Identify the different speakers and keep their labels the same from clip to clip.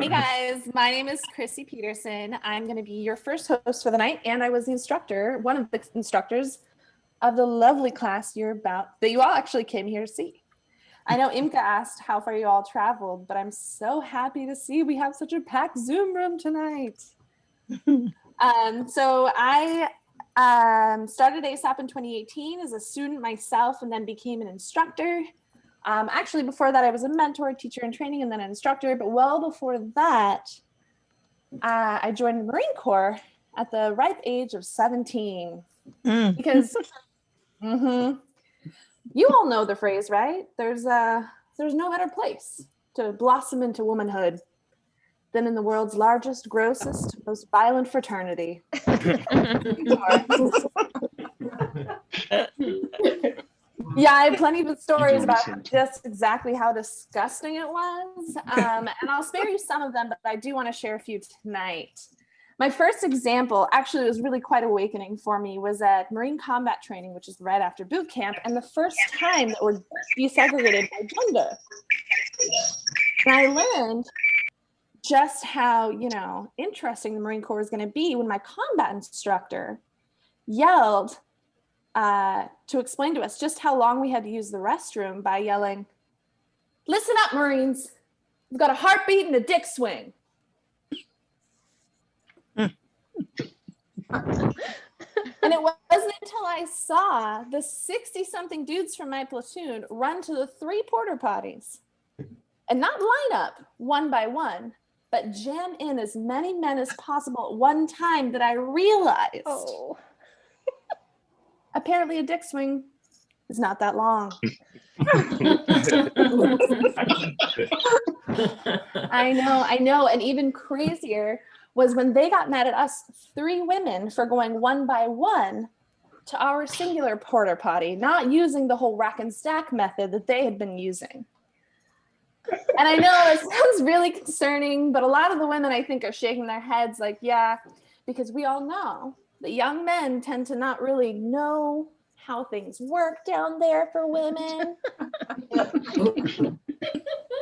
Speaker 1: Hey guys, my name is Chrissy Peterson. I'm going to be your first host for the night, and I was the instructor, one of the instructors of the lovely class that you all actually came here to see. I know Imka asked how far you all traveled, but I'm so happy to see we have such a packed Zoom room tonight. So I started ASAP in 2018 as a student myself and then became an instructor. Actually, before that, I was a mentor, teacher in training, and then an instructor. But well before that, I joined the Marine Corps at the ripe age of 17. Because you all know the phrase, right? There's no better place to blossom into womanhood than in the world's largest, grossest, most violent fraternity. Yeah, I have plenty of stories about just exactly how disgusting it was. And I'll spare you some of them, but I do want to share a few tonight. My first example actually was really quite awakening for me, was at Marine combat training, which is right after boot camp, and the first time that we're desegregated by gender. And I learned just how, interesting the Marine Corps was going to be when my combat instructor yelled to explain to us just how long we had to use the restroom by yelling, "Listen up, Marines, we've got a heartbeat and a dick swing." And it wasn't until I saw the 60-something dudes from my platoon run to the 3 porta potties and not line up one by one, but jam in as many men as possible at one time that I realized, apparently a dick swing is not that long. I know. And even crazier was when they got mad at us 3 women for going one by one to our singular porta potty, not using the whole rack and stack method that they had been using. And I know it sounds really concerning, but a lot of the women, I think, are shaking their heads like, yeah, because we all know that young men tend to not really know how things work down there for women.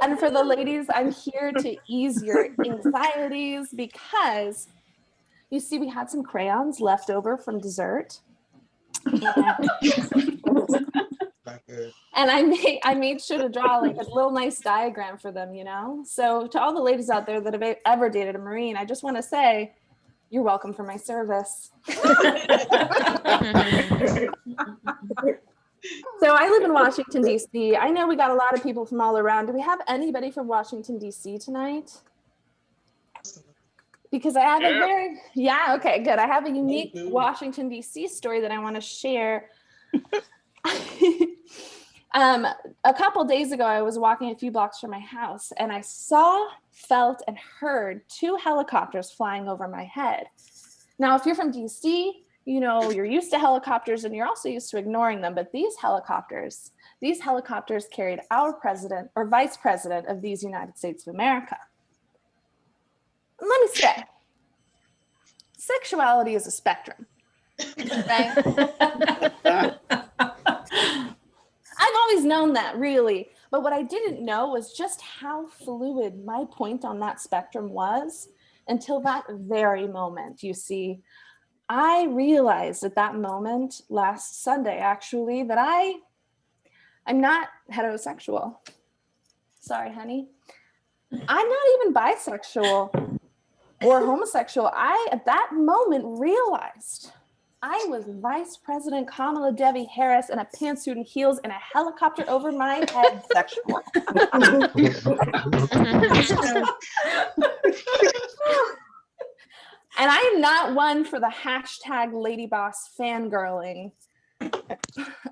Speaker 1: And for the ladies, I'm here to ease your anxieties because you see, we had some crayons left over from dessert. And I made sure to draw like a little nice diagram for them, So to all the ladies out there that have ever dated a Marine, I just want to say, you're welcome for my service. So I live in Washington, D.C. I know we got a lot of people from all around. Do we have anybody from Washington, D.C. tonight? Because I have okay, good. I have a unique Washington, D.C. story that I want to share. A couple days ago, I was walking a few blocks from my house and I saw, felt, and heard 2 helicopters flying over my head. Now, if you're from DC, you're used to helicopters and you're also used to ignoring them. But these helicopters carried our president or vice president of these United States of America. And let me say, sexuality is a spectrum, right? I've always known that, really. But what I didn't know was just how fluid my point on that spectrum was until that very moment. You see, I realized at that moment last Sunday, actually, that I'm not heterosexual. Sorry, honey. I'm not even bisexual or homosexual. I, at that moment, realized I was Vice President Kamala Devi Harris in a pantsuit and heels and a helicopter over my head sexual. And I am not one for the hashtag Lady Boss fangirling,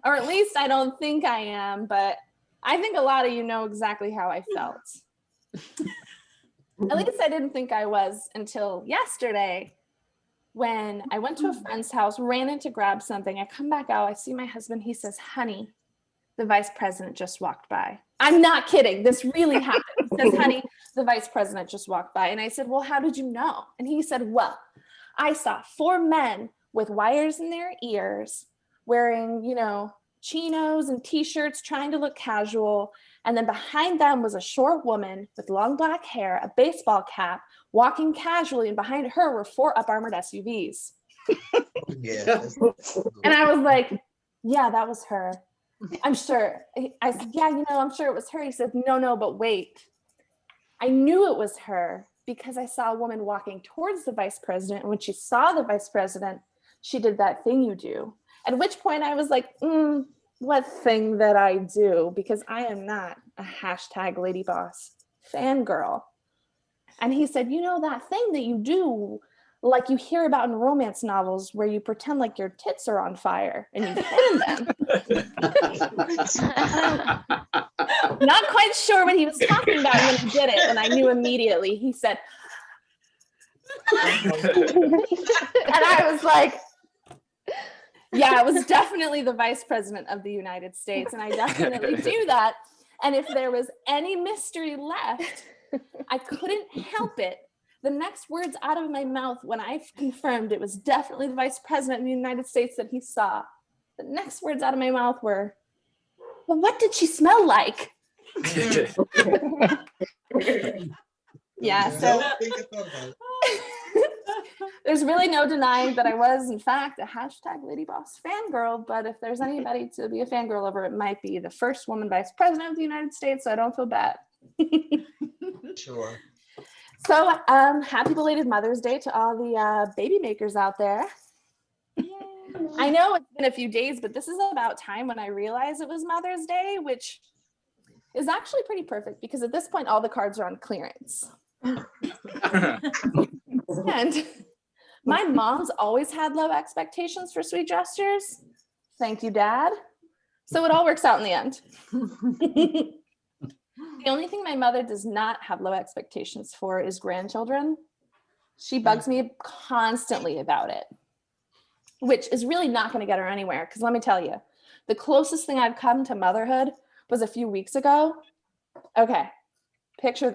Speaker 1: or at least I don't think I am, but I think a lot of you know exactly how I felt. At least I didn't think I was until yesterday when I went to a friend's house, ran in to grab something. I come back out, I see my husband, he says, "Honey, the vice president just walked by." I'm not kidding. This really happened. He says, "Honey, the vice president just walked by." And I said, "Well, how did you know?" And he said, "Well, I saw 4 men with wires in their ears wearing, chinos and t-shirts, trying to look casual. And then behind them was a short woman with long black hair, a baseball cap, walking casually, and behind her were 4 up-armored SUVs.
Speaker 2: Yeah.
Speaker 1: And I was like, yeah, that was her. I'm sure. I said, yeah, I'm sure it was her. He said, no, but wait. I knew it was her because I saw a woman walking towards the vice president. And when she saw the vice president, she did that thing you do. At which point I was like, what thing that I do? Because I am not a #LadyBoss fangirl. And he said, that thing that you do, like you hear about in romance novels where you pretend like your tits are on fire and you fan them. Not quite sure what he was talking about when he did it. And I knew immediately. He said, and I was like, yeah, it was definitely the vice president of the United States. And I definitely do that. And if there was any mystery left, I couldn't help it. The next words out of my mouth when I confirmed it was definitely the vice president of the United States that he saw, the next words out of my mouth were, well, what did she smell like? Yeah, so there's really no denying that I was, in fact, a #LadyBoss fangirl. But if there's anybody to be a fangirl over, it might be the first woman vice president of the United States. So I don't feel bad.
Speaker 2: Sure.
Speaker 1: So happy belated Mother's Day to all the baby makers out there. I know it's been a few days, but this is about time when I realized it was Mother's Day, which is actually pretty perfect because at this point, all the cards are on clearance. And my mom's always had low expectations for sweet gestures. Thank you, Dad. So it all works out in the end. The only thing my mother does not have low expectations for is grandchildren. She bugs me constantly about it, which is really not going to get her anywhere. Because let me tell you, the closest thing I've come to motherhood was a few weeks ago. Okay, picture,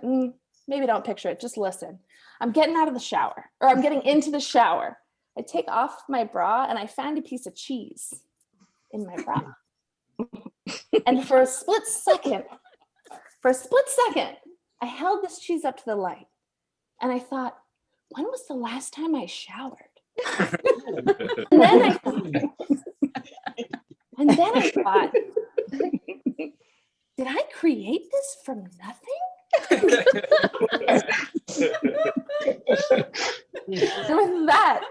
Speaker 1: maybe don't picture it, just listen. I'm getting out of the shower, or I'm getting into the shower. I take off my bra and I find a piece of cheese in my bra. And for a split second, I held this cheese up to the light and I thought, when was the last time I showered? And then I thought, did I create this from nothing?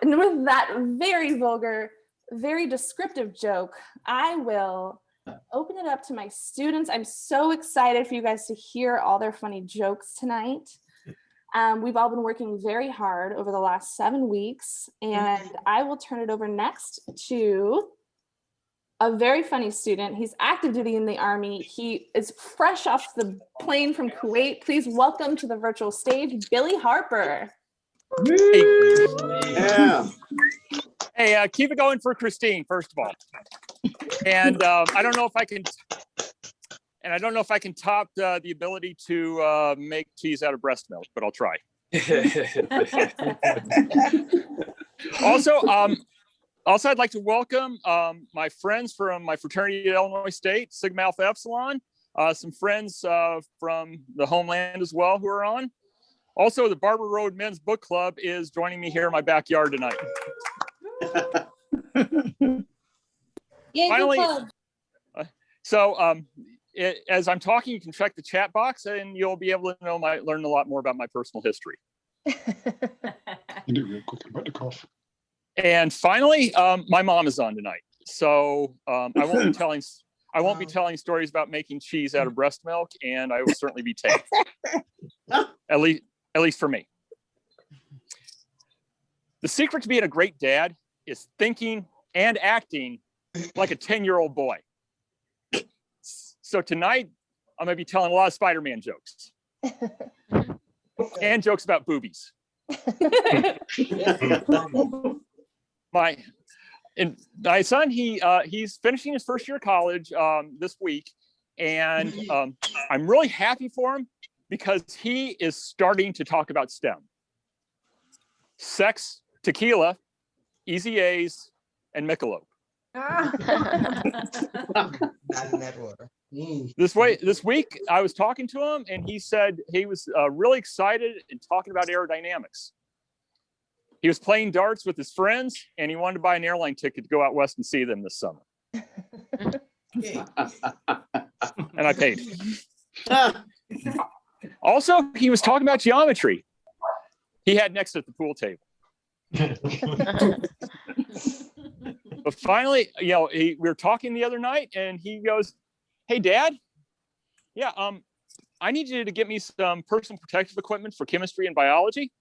Speaker 1: And with that very vulgar, very descriptive joke, I will open it up to my students. I'm so excited for you guys to hear all their funny jokes tonight. We've all been working very hard over the last 7 weeks, and I will turn it over next to a very funny student. He's active duty in the Army. He is fresh off the plane from Kuwait. Please welcome to the virtual stage, Billy Harper.
Speaker 3: Yeah.
Speaker 4: Hey, keep it going for Christine, first of all. And I don't know if I can top the ability to make cheese out of breast milk, but I'll try. Also, I'd like to welcome my friends from my fraternity at Illinois State, Sigma Alpha Epsilon, some friends from the homeland as well who are on. Also, the Barber Road Men's Book Club is joining me here in my backyard tonight.
Speaker 5: Yay,
Speaker 4: Finally,
Speaker 5: book club.
Speaker 4: As I'm talking, you can check the chat box and you'll be able to learn a lot more about my personal history.
Speaker 3: You do real quick about the cough.
Speaker 4: And finally, my mom is on tonight, so I won't be telling stories about making cheese out of breast milk, and I will certainly be tame. At least for me. The secret to being a great dad is thinking and acting like a 10-year-old boy. So tonight, I'm going to be telling a lot of Spider-Man jokes and jokes about boobies. My son, he's finishing his first year of college this week, and I'm really happy for him because he is starting to talk about STEM. Sex, tequila, easy A's, and Michelob.
Speaker 2: Not in that order.
Speaker 4: This week, I was talking to him, and he said he was really excited and talking about aerodynamics. He was playing darts with his friends, and he wanted to buy an airline ticket to go out west and see them this summer.
Speaker 2: Okay.
Speaker 4: And I paid. Also, he was talking about geometry. He had next at the pool table. But finally, we were talking the other night, and he goes, "Hey, Dad, yeah, I need you to get me some personal protective equipment for chemistry and biology."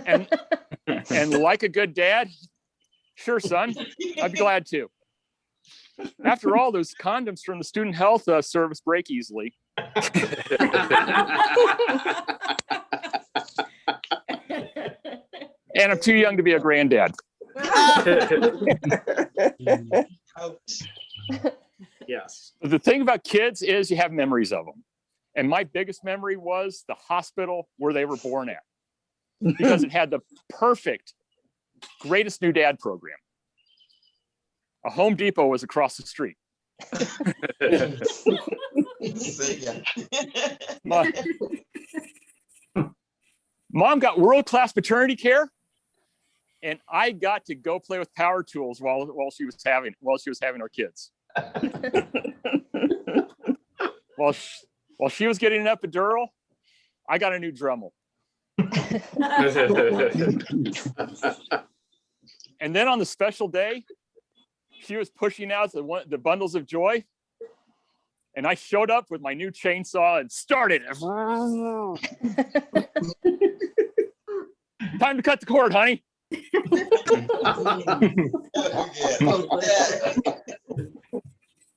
Speaker 4: and like a good dad, "Sure, son, I'd be glad to. After all, those condoms from the student health service break easily." And I'm too young to be a granddad.
Speaker 2: Ouch.
Speaker 6: Yes.
Speaker 4: The thing about kids is you have memories of them. And my biggest memory was the hospital where they were born at, because it had the perfect greatest new dad program. A Home Depot was across the street. Mom got world-class maternity care, and I got to go play with power tools while she was having our kids. While she was getting an epidural, I got a new Dremel. And then on the special day, she was pushing out the bundles of joy, and I showed up with my new chainsaw and started it. Time to cut the cord, honey.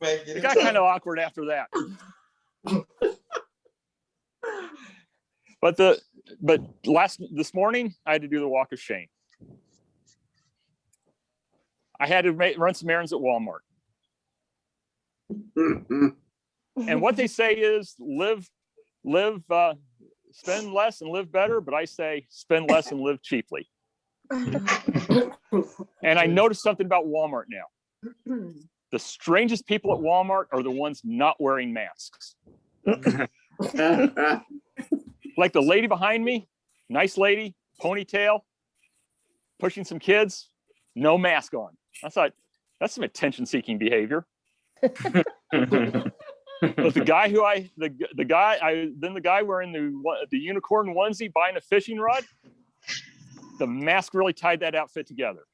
Speaker 4: It got kind of awkward after that. But this morning I had to do the walk of shame. I had to run some errands at Walmart. And what they say is spend less and live better, but I say spend less and live cheaply. And I noticed something about Walmart now. The strangest people at Walmart are the ones not wearing masks. Like the lady behind me, nice lady, ponytail, pushing some kids, no mask on. I thought, that's some attention-seeking behavior. But the guy wearing the unicorn onesie buying a fishing rod, the mask really tied that outfit together.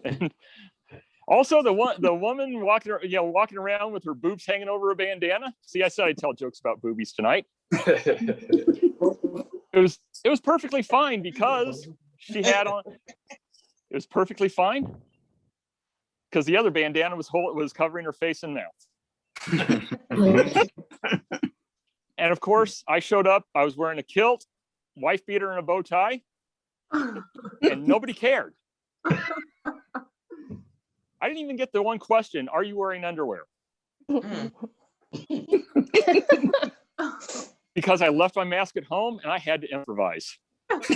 Speaker 4: And also the woman walking around with her boobs hanging over a bandana. See, I said I'd tell jokes about boobies tonight. It was perfectly fine because she had on. It was perfectly fine because the other bandana was covering her face and mouth. And of course, I showed up. I was wearing a kilt, wife beater, and a bow tie, and nobody cared. I didn't even get the one question, "Are you wearing underwear?" Because I left my mask at home and I had to improvise.
Speaker 2: Okay.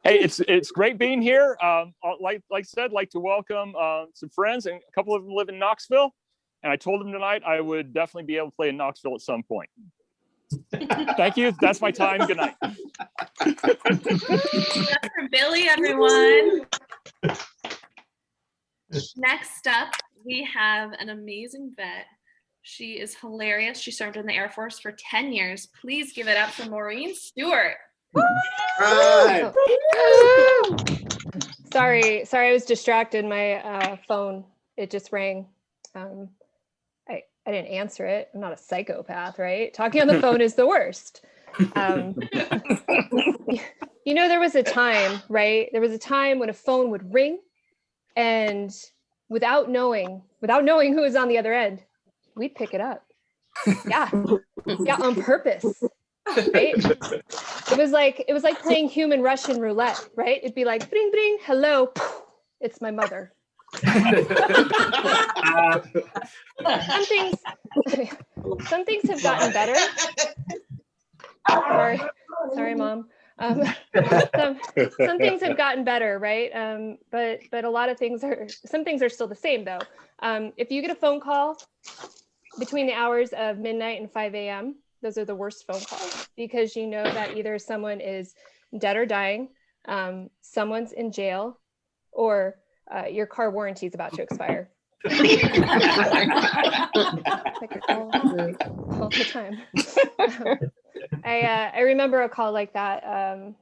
Speaker 4: Hey, it's great being here. Like I said, like to welcome some friends, and a couple of them live in Knoxville. And I told them tonight I would definitely be able to play in Knoxville at some point. Thank you. That's my time. Good night.
Speaker 7: That's for Billy, everyone. Next up, we have an amazing vet. She is hilarious. She served in the Air Force for 10 years. Please give it up for Maureen Stewart.
Speaker 6: Right.
Speaker 8: Sorry, I was distracted. My phone, it just rang. I didn't answer it. I'm not a psychopath, right? Talking on the phone is the worst. There was a time, right? There was a time when a phone would ring, and without knowing who was on the other end, we'd pick it up. Yeah, on purpose. Right? It was like playing human Russian roulette, right? It'd be like, bring, hello, it's my mother. Some things, some things have gotten better. Sorry, Mom. Some things have gotten better, right? But a lot of things some things are still the same though. If you get a phone call between the hours of midnight and 5 a.m., those are the worst phone calls because you know that either someone is dead or dying, someone's in jail, or your car warranty is about to expire. Like all the time. I remember a call like that.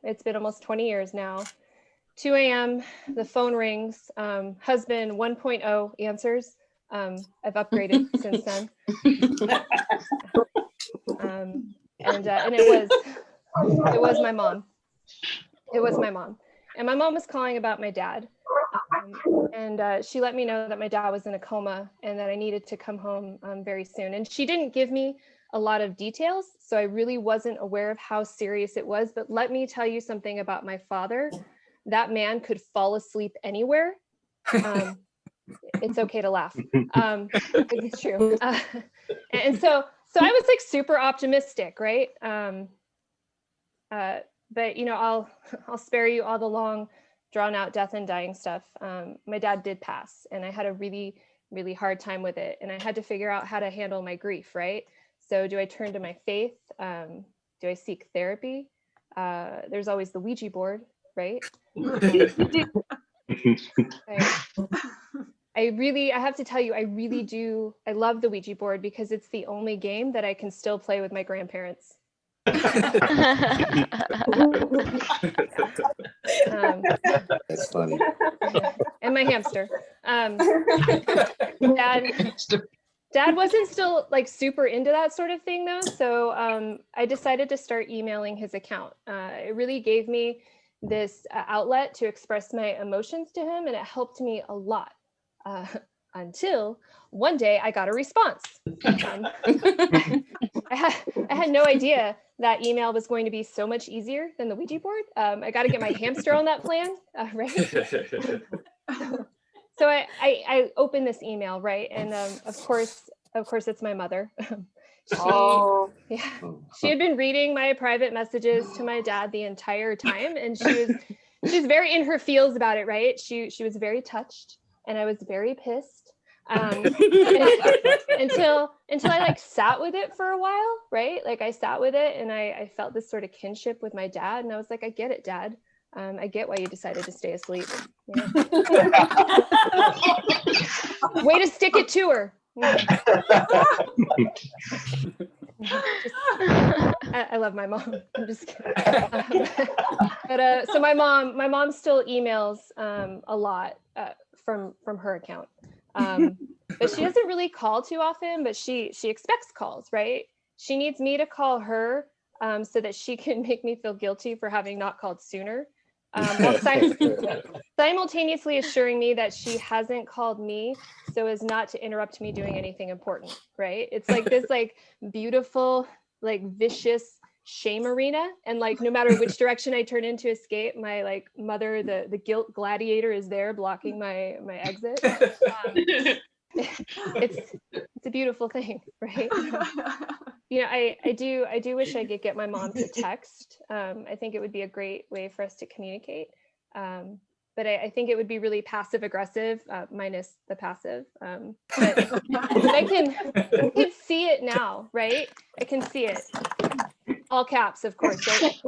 Speaker 8: It's been almost 20 years now. 2 a.m., the phone rings. Husband 1.0 answers. I've upgraded since then. And it was my mom. It was my mom. And my mom was calling about my dad. And she let me know that my dad was in a coma and that I needed to come home very soon. And she didn't give me a lot of details, so I really wasn't aware of how serious it was. But let me tell you something about my father. That man could fall asleep anywhere. It's okay to laugh. It's true. And so I was like super optimistic, right? But you know, I'll spare you all the long, drawn out death and dying stuff. My dad did pass, and I had a really, really hard time with it, and I had to figure out how to handle my grief, right? So do I turn to my faith? Do I seek therapy? There's always the Ouija board, right? I have to tell you, I love the Ouija board because it's the only game that I can still play with my grandparents.
Speaker 6: That's funny.
Speaker 8: And my hamster. Dad wasn't still like super into that sort of thing though. So I decided to start emailing his account. It really gave me this outlet to express my emotions to him, and it helped me a lot. Until one day I got a response. I had no idea that email was going to be so much easier than the Ouija board. I got to get my hamster on that plan, right? So I opened this email, right? And of course it's my mother. She had been reading my private messages to my dad the entire time, and she's very in her feels about it, right? She was very touched, and I was very pissed. Until I like sat with it for a while, right? Like I sat with it and I felt this sort of kinship with my dad, and I was like, I get it, Dad. I get why you decided to stay asleep. Yeah. Way to stick it to her. I love my mom. I'm just kidding. So my mom still emails a lot from her account. But she doesn't really call too often, but she expects calls, right? She needs me to call her so that she can make me feel guilty for having not called sooner. While simultaneously assuring me that she hasn't called me so as not to interrupt me doing anything important, right? It's like this like beautiful, like vicious shame arena, and like no matter which direction I turn in to escape, my like mother, the guilt gladiator, is there blocking my exit. It's a beautiful thing, right? You know, I do wish I could get my mom to text. I think it would be a great way for us to communicate. But I think it would be really passive aggressive, minus the passive. But I can see it now, right? I can see it. All caps, of course, right?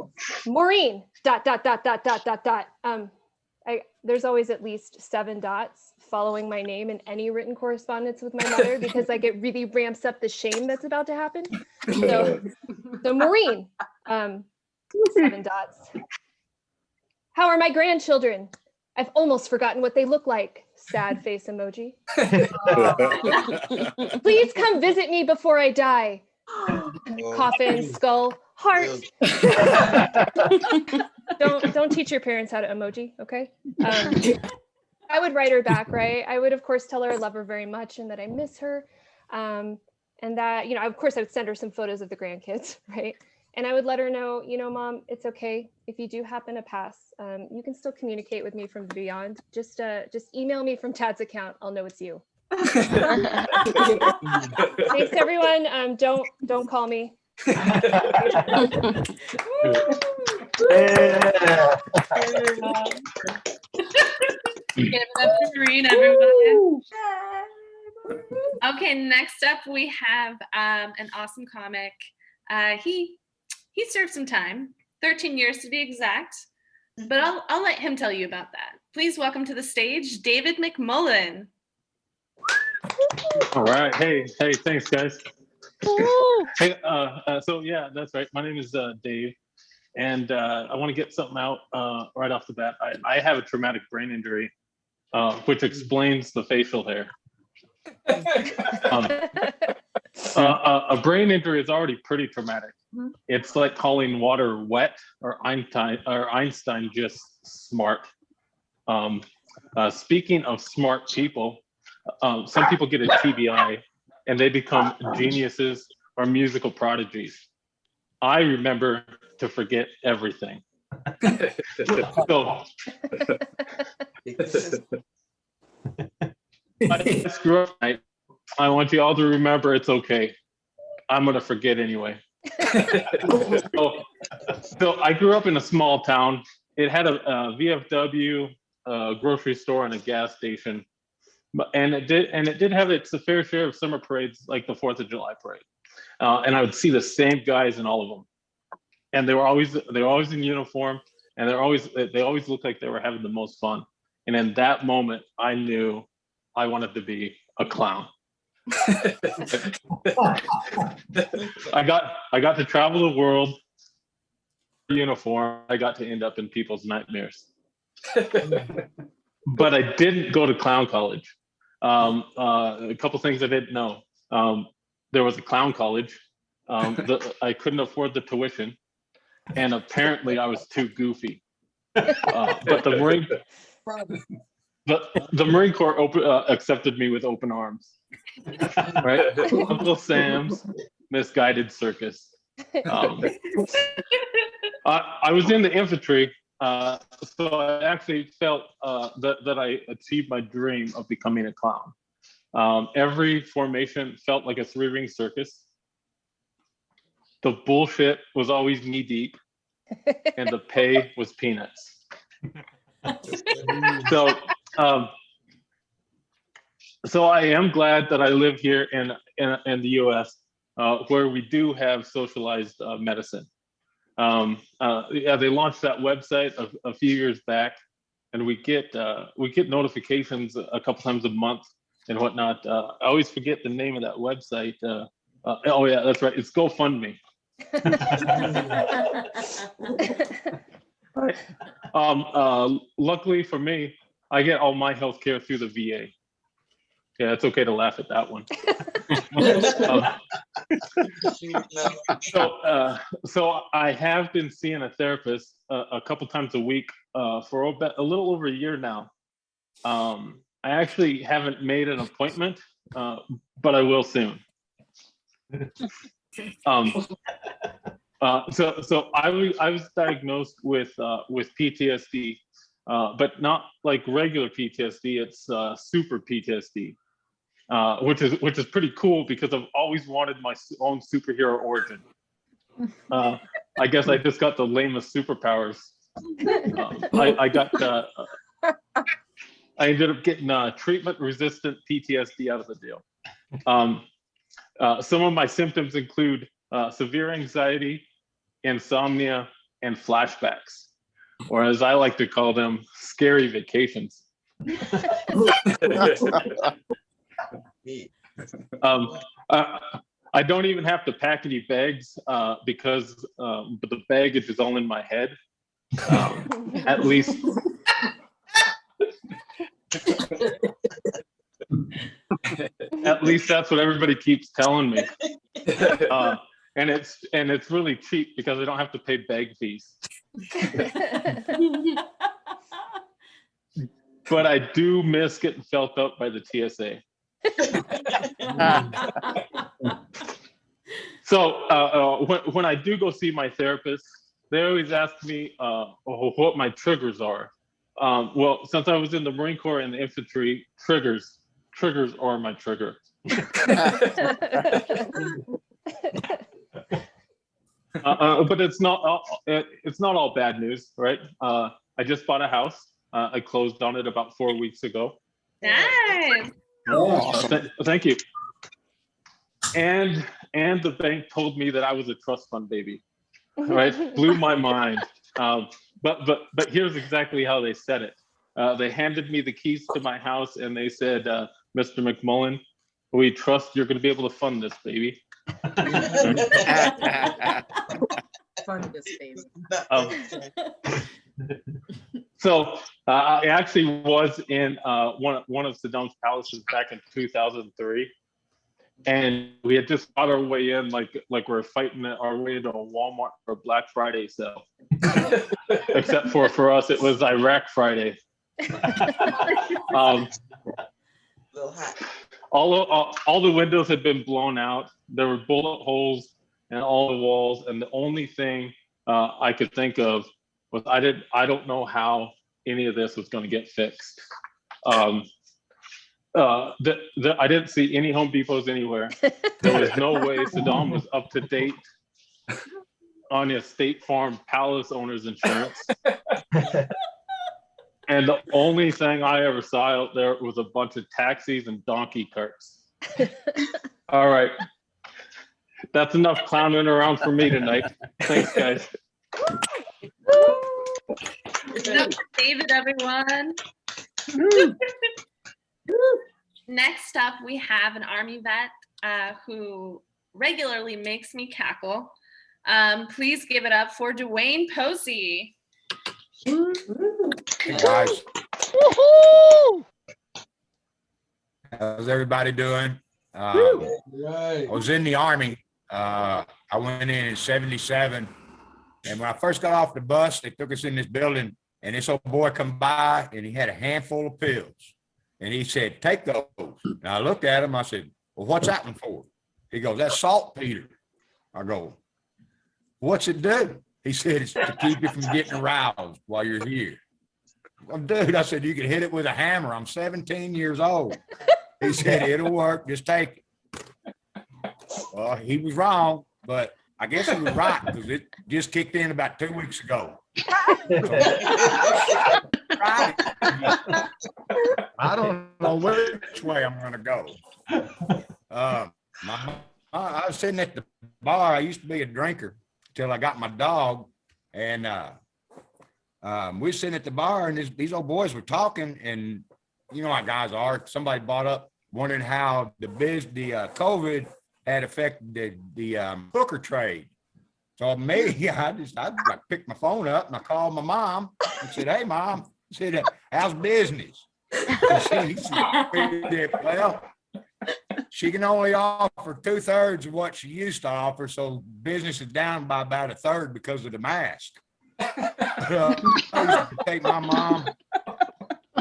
Speaker 8: Maureen, ... There's always at least 7 dots following my name in any written correspondence with my mother, because like it really ramps up the shame that's about to happen. So Maureen, 7 dots. How are my grandchildren? I've almost forgotten what they look like. Sad face emoji. Please come visit me before I die. Coffin, skull, heart. Don't teach your parents how to emoji, okay? I would write her back, right? I would, of course, tell her I love her very much and that I miss her. And that, you know, of course, I would send her some photos of the grandkids, right? And I would let her know, Mom, it's okay. If you do happen to pass, you can still communicate with me from beyond. Just email me from Tad's account. I'll know it's you. Thanks, everyone. Don't call me.
Speaker 7: Give it up to Maureen, everyone. Okay, next up we have an awesome comic. He served some time, 13 years to be exact, but I'll let him tell you about that. Please welcome to the stage, David McMullen.
Speaker 9: All right. Hey, thanks, guys. Hey, so yeah, that's right. My name is Dave, and I want to get something out right off the bat. I have a traumatic brain injury, which explains the facial hair. A brain injury is already pretty traumatic. It's like calling water wet or Einstein just smart. Speaking of smart people, some people get a TBI and they become geniuses or musical prodigies. I remember to forget everything. So, I screw up. I want you all to remember it's okay. I'm gonna forget anyway. So I grew up in a small town. It had a VFW, grocery store, and a gas station. And it did have its fair share of summer parades, like the 4th of July parade. And I would see the same guys in all of them, and they were always in uniform, and they always looked like they were having the most fun. And in that moment, I knew I wanted to be a clown. I got to travel the world in uniform. I got to end up in people's nightmares. But I didn't go to clown college. A couple things I didn't know. There was a clown college. I couldn't afford the tuition, and apparently I was too goofy. But the Marine Corps accepted me with open arms. Right, Uncle Sam's misguided circus. I was in the infantry. So I actually felt that I achieved my dream of becoming a clown. Every formation felt like a 3-ring circus. The bullshit was always knee deep, and the pay was peanuts. So I am glad that I live here in the U.S., where we do have socialized medicine. They launched that website a few years back, and we get notifications a couple times a month and whatnot. I always forget the name of that website. Oh yeah, that's right. It's GoFundMe. Right. Luckily for me, I get all my health care through the VA. Yeah, it's okay to laugh at that one. So I have been seeing a therapist a couple times a week for a little over a year now. I actually haven't made an appointment, but I will soon. So I was diagnosed with PTSD, but not like regular PTSD. It's super PTSD. Which is pretty cool because I've always wanted my own superhero origin. I guess I just got the lamest superpowers. I ended up getting treatment-resistant PTSD out of the deal. Some of my symptoms include severe anxiety, insomnia, and flashbacks, or as I like to call them, scary vacations. I don't even have to pack any bags because the baggage is all in my head. At least. At least that's what everybody keeps telling me. And it's really cheap because I don't have to pay bag fees. But I do miss getting felt up by the TSA. So when I do go see my therapist, they always ask me what my triggers are. Well, since I was in the Marine Corps and the infantry, triggers are my trigger. But it's not all bad news, right? I just bought a house. I closed on it about 4 weeks ago.
Speaker 7: Nice.
Speaker 9: Thank you. And the bank told me that I was a trust fund baby. Right? Blew my mind. But here's exactly how they said it. They handed me the keys to my house and they said, Mr. McMullen, we trust you're going to be able to fund this, baby.
Speaker 5: Fun this baby.
Speaker 9: So I actually was in one of Saddam's palaces back in 2003. And we had just got our way in like we're fighting our way into a Walmart for a Black Friday sale. Except for us, it was Iraq Friday. All the windows had been blown out. There were bullet holes in all the walls, and the only thing I could think of was I don't know how any of this was going to get fixed. I didn't see any Home Depots anywhere. There was no way Saddam was up to date on his State Farm Palace owner's insurance. And the only thing I ever saw out there was a bunch of taxis and donkey carts. All right. That's enough clowning around for me tonight. Thanks, guys.
Speaker 7: David, everyone. Next up, we have an Army vet who regularly makes me cackle. Please give it up for Dwayne Posey.
Speaker 10: Hey guys. How's everybody doing? I was in the Army. I went in 77. And when I first got off the bus, they took us in this building and this old boy come by and he had a handful of pills. And he said, take those. And I looked at him. I said, well, what's that one for? He goes, that's saltpeter. I go, what's it do? He said, it's to keep you from getting aroused while you're here. Well, dude, I said, you can hit it with a hammer. I'm 17 years old. He said, it'll work. Just take it. Well, he was wrong, but I guess he was right because it just kicked in about 2 weeks ago. I don't know which way I'm going to go. I was sitting at the bar. I used to be a drinker till I got my dog. And we were sitting at the bar and these old boys were talking. And you know how guys are. Somebody brought up wondering how the COVID had affected the hooker trade. So me, I picked my phone up and I called my mom and said, hey, Mom, I said, how's business? She said, well, she can only offer 2/3 of what she used to offer. So business is down by about 1/3 because of the mask. I used to take my mom,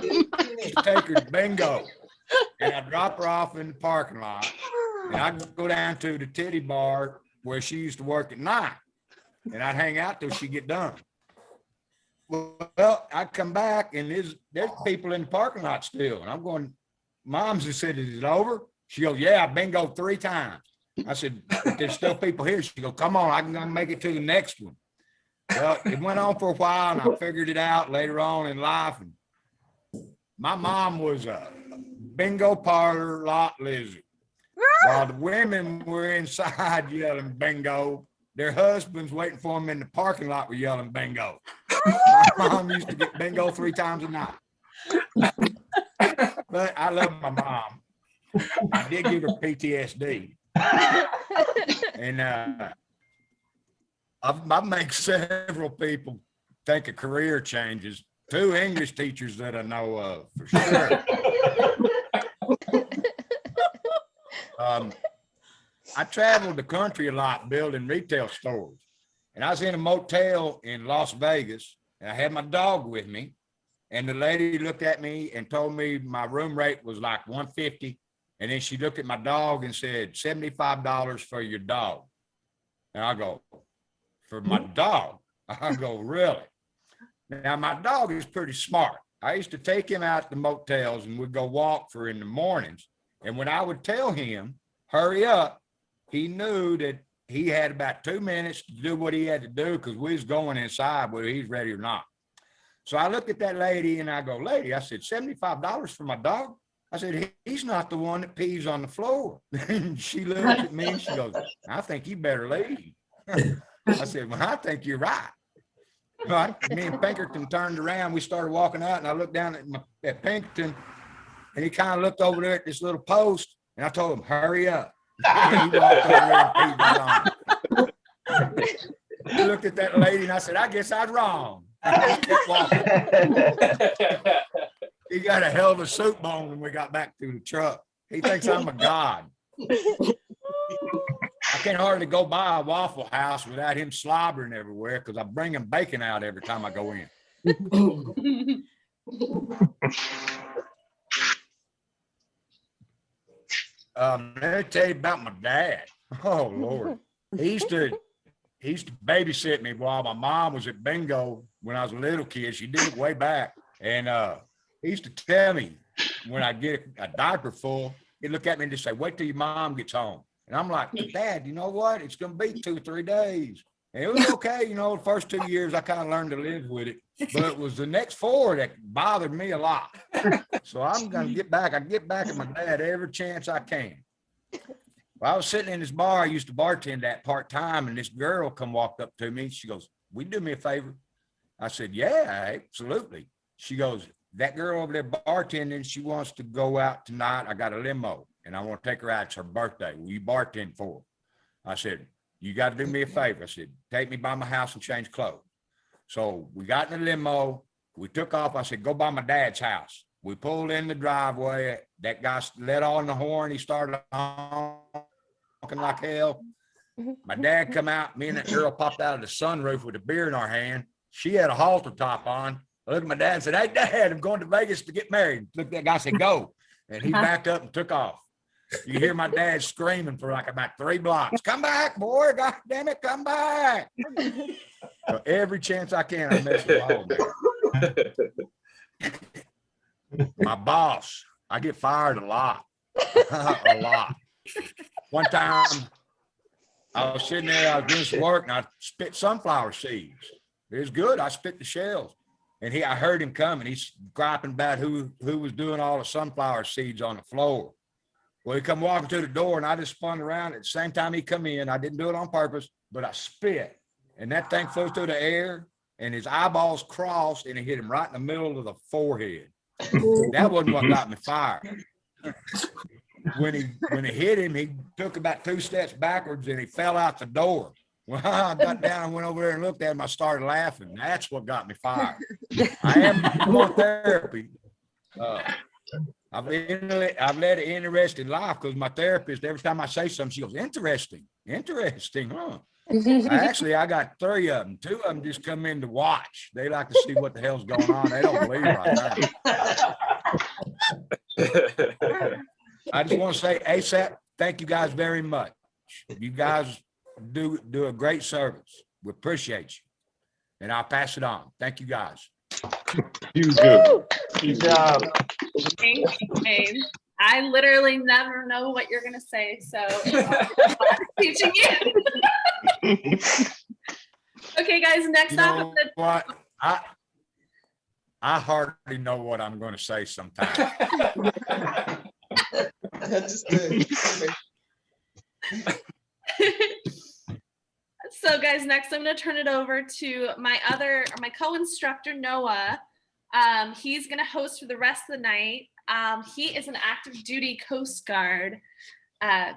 Speaker 10: take her to bingo. And I'd drop her off in the parking lot. And I'd go down to the titty bar where she used to work at night. And I'd hang out till she get done. Well, I'd come back and there's people in the parking lot still. And I'm going, Mom's just said, is it over? She goes, yeah, I've bingo 3 times. I said, but there's still people here. She goes, come on, I can make it to the next one. Well, it went on for a while and I figured it out later on in life. And my mom was a bingo parlor lot lizard. While the women were inside yelling bingo, their husbands waiting for them in the parking lot were yelling bingo. My mom used to get bingo 3 times a night. But I love my mom. I did give her PTSD. And I've made several people think of career changes. 2 English teachers that I know of, for sure. I traveled the country a lot building retail stores. And I was in a motel in Las Vegas. And I had my dog with me. And the lady looked at me and told me my room rate was like $150. And then she looked at my dog and said, $75 for your dog. And I go, for my dog? I go, really? Now, my dog is pretty smart. I used to take him out to motels and we'd go walk for in the mornings. And when I would tell him, hurry up, he knew that he had about 2 minutes to do what he had to do because we was going inside whether he's ready or not. So I looked at that lady and I go, lady, I said, $75 for my dog? I said, he's not the one that pees on the floor. And she looked at me and she goes, I think you better leave. I said, well, I think you're right. But me and Pinkerton turned around. We started walking out, and I looked down at Pinkerton, and he kind of looked over there at this little post, and I told him, hurry up. And he walked over there and peed right on it. He looked at that lady, and I said, I guess I was wrong. And he just kept walking. He got a hell of a soup bone when we got back to the truck. He thinks I'm a god. I can't hardly go by a Waffle House without him slobbering everywhere because I bring him bacon out every time I go in. Let me tell you about my dad. Oh Lord, he used to babysit me while my mom was at bingo when I was a little kid. She did it way back, and he used to tell me when I get a diaper full, he'd look at me and just say, "Wait till your mom gets home." And I'm like, Dad, you know what? It's going to be 2 or 3 days. And it was okay. You know, the first 2 years, I kind of learned to live with it. But it was the next 4 that bothered me a lot. So I'm going to get back. I get back at my dad every chance I can. Well, I was sitting in this bar. I used to bartend at part-time. And this girl walked up to me. She goes, will you do me a favor? I said, yeah, absolutely. She goes, that girl over there bartending, she wants to go out tonight. I got a limo. And I want to take her out. It's her birthday. Will you bartend for her? I said, you got to do me a favor. I said, take me by my house and change clothes. So we got in the limo. We took off. I said, go by my dad's house. We pulled in the driveway. That guy let on the horn. He started honking like hell. My dad come out. Me and that girl popped out of the sunroof with a beer in our hand. She had a halter top on. I looked at my dad and said, hey, Dad, I'm going to Vegas to get married. Look at that guy, said, go. And he backed up and took off. You hear my dad screaming for like about 3 blocks. Come back, boy. God damn it, come back. So every chance I can, I mess with my old man. My boss, I get fired a lot. A lot. One time, I was sitting there, I was doing some work, and I spit sunflower seeds. It was good. I spit the shells. And I heard him coming. He's griping about who was doing all the sunflower seeds on the floor. Well, he come walking to the door, and I just spun around. At the same time he come in, I didn't do it on purpose, but I spit. And that thing flew through the air, and his eyeballs crossed, and it hit him right in the middle of the forehead. That wasn't what got me fired. When it hit him, he took about 2 steps backwards, and he fell out the door. Well, I got down and went over there and looked at him. I started laughing. That's what got me fired. I am on therapy. I've led an interesting life because my therapist, every time I say something, she goes, interesting, huh? I got 3 of them. 2 of them just come in to watch. They like to see what the hell's going on. They don't believe right now. I just want to say, ASAP, thank you guys very much. You guys do a great service. We appreciate you. And I'll pass it on. Thank you guys.
Speaker 3: He was good.
Speaker 6: Good job.
Speaker 7: Thank you, James. I literally never know what you're gonna say, so teaching you. Okay, guys. Next up,
Speaker 10: what? I hardly know what I'm going to say sometimes.
Speaker 2: Just good.
Speaker 7: So, guys, next I'm going to turn it over to my co-instructor Noah. He's going to host for the rest of the night. He is an active duty Coast Guard. Guys,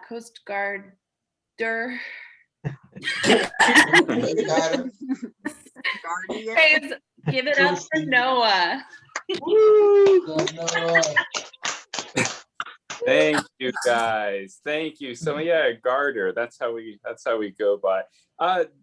Speaker 7: give it up for Noah.
Speaker 11: Thank you guys. Thank you. So yeah, Garter. That's how we go by.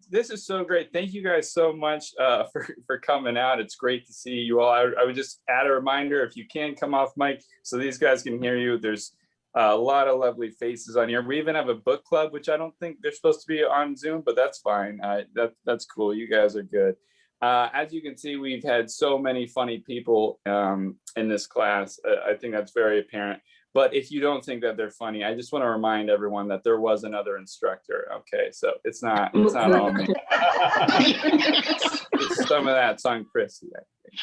Speaker 11: This is so great. Thank you guys so much for coming out. It's great to see you all. I would just add a reminder, if you can come off mic so these guys can hear you. There's A lot of lovely faces on here. We even have a book club, which I don't think they're supposed to be on Zoom, but that's fine. That's cool. You guys are good. As you can see, we've had so many funny people in this class. I think that's very apparent. But if you don't think that they're funny, I just want to remind everyone that there was another instructor. Okay, so it's not all me. Some of that's on Chrissy,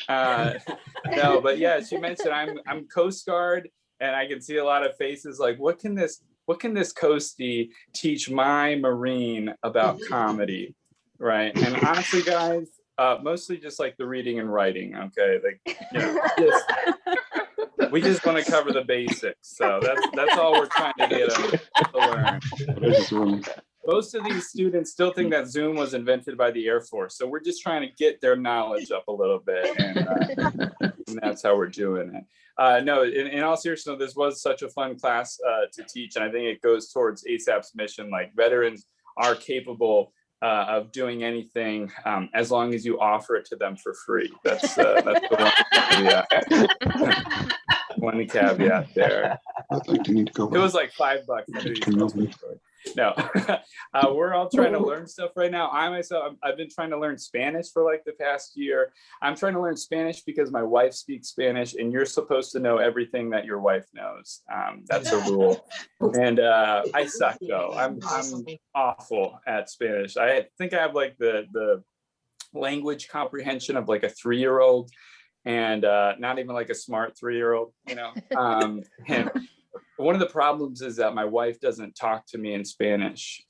Speaker 11: I think. No, but yeah, she mentioned I'm Coast Guard, and I can see a lot of faces like, what can this Coastie teach my Marine about comedy, right? And honestly, guys, mostly just like the reading and writing. Okay, like, you know, we just want to cover the basics. So that's all we're trying to get them to learn. Most of these students still think that Zoom was invented by the Air Force. So we're just trying to get their knowledge up a little bit. And that's how we're doing it. No, in all seriousness, this was such a fun class to teach. And I think it goes towards ASAP's mission. Like, veterans are capable of doing anything as long as you offer it to them for free. That's the one caveat there.
Speaker 3: I think you need to go.
Speaker 11: It was like $5. No, we're all trying to learn stuff right now. I've been trying to learn Spanish for like the past year. I'm trying to learn Spanish because my wife speaks Spanish, and you're supposed to know everything that your wife knows. That's a rule. And I suck though. I'm awful at Spanish. I think I have like the language comprehension of like a 3-year-old, and not even like a smart 3-year-old, you know. And one of the problems is that my wife doesn't talk to me in Spanish.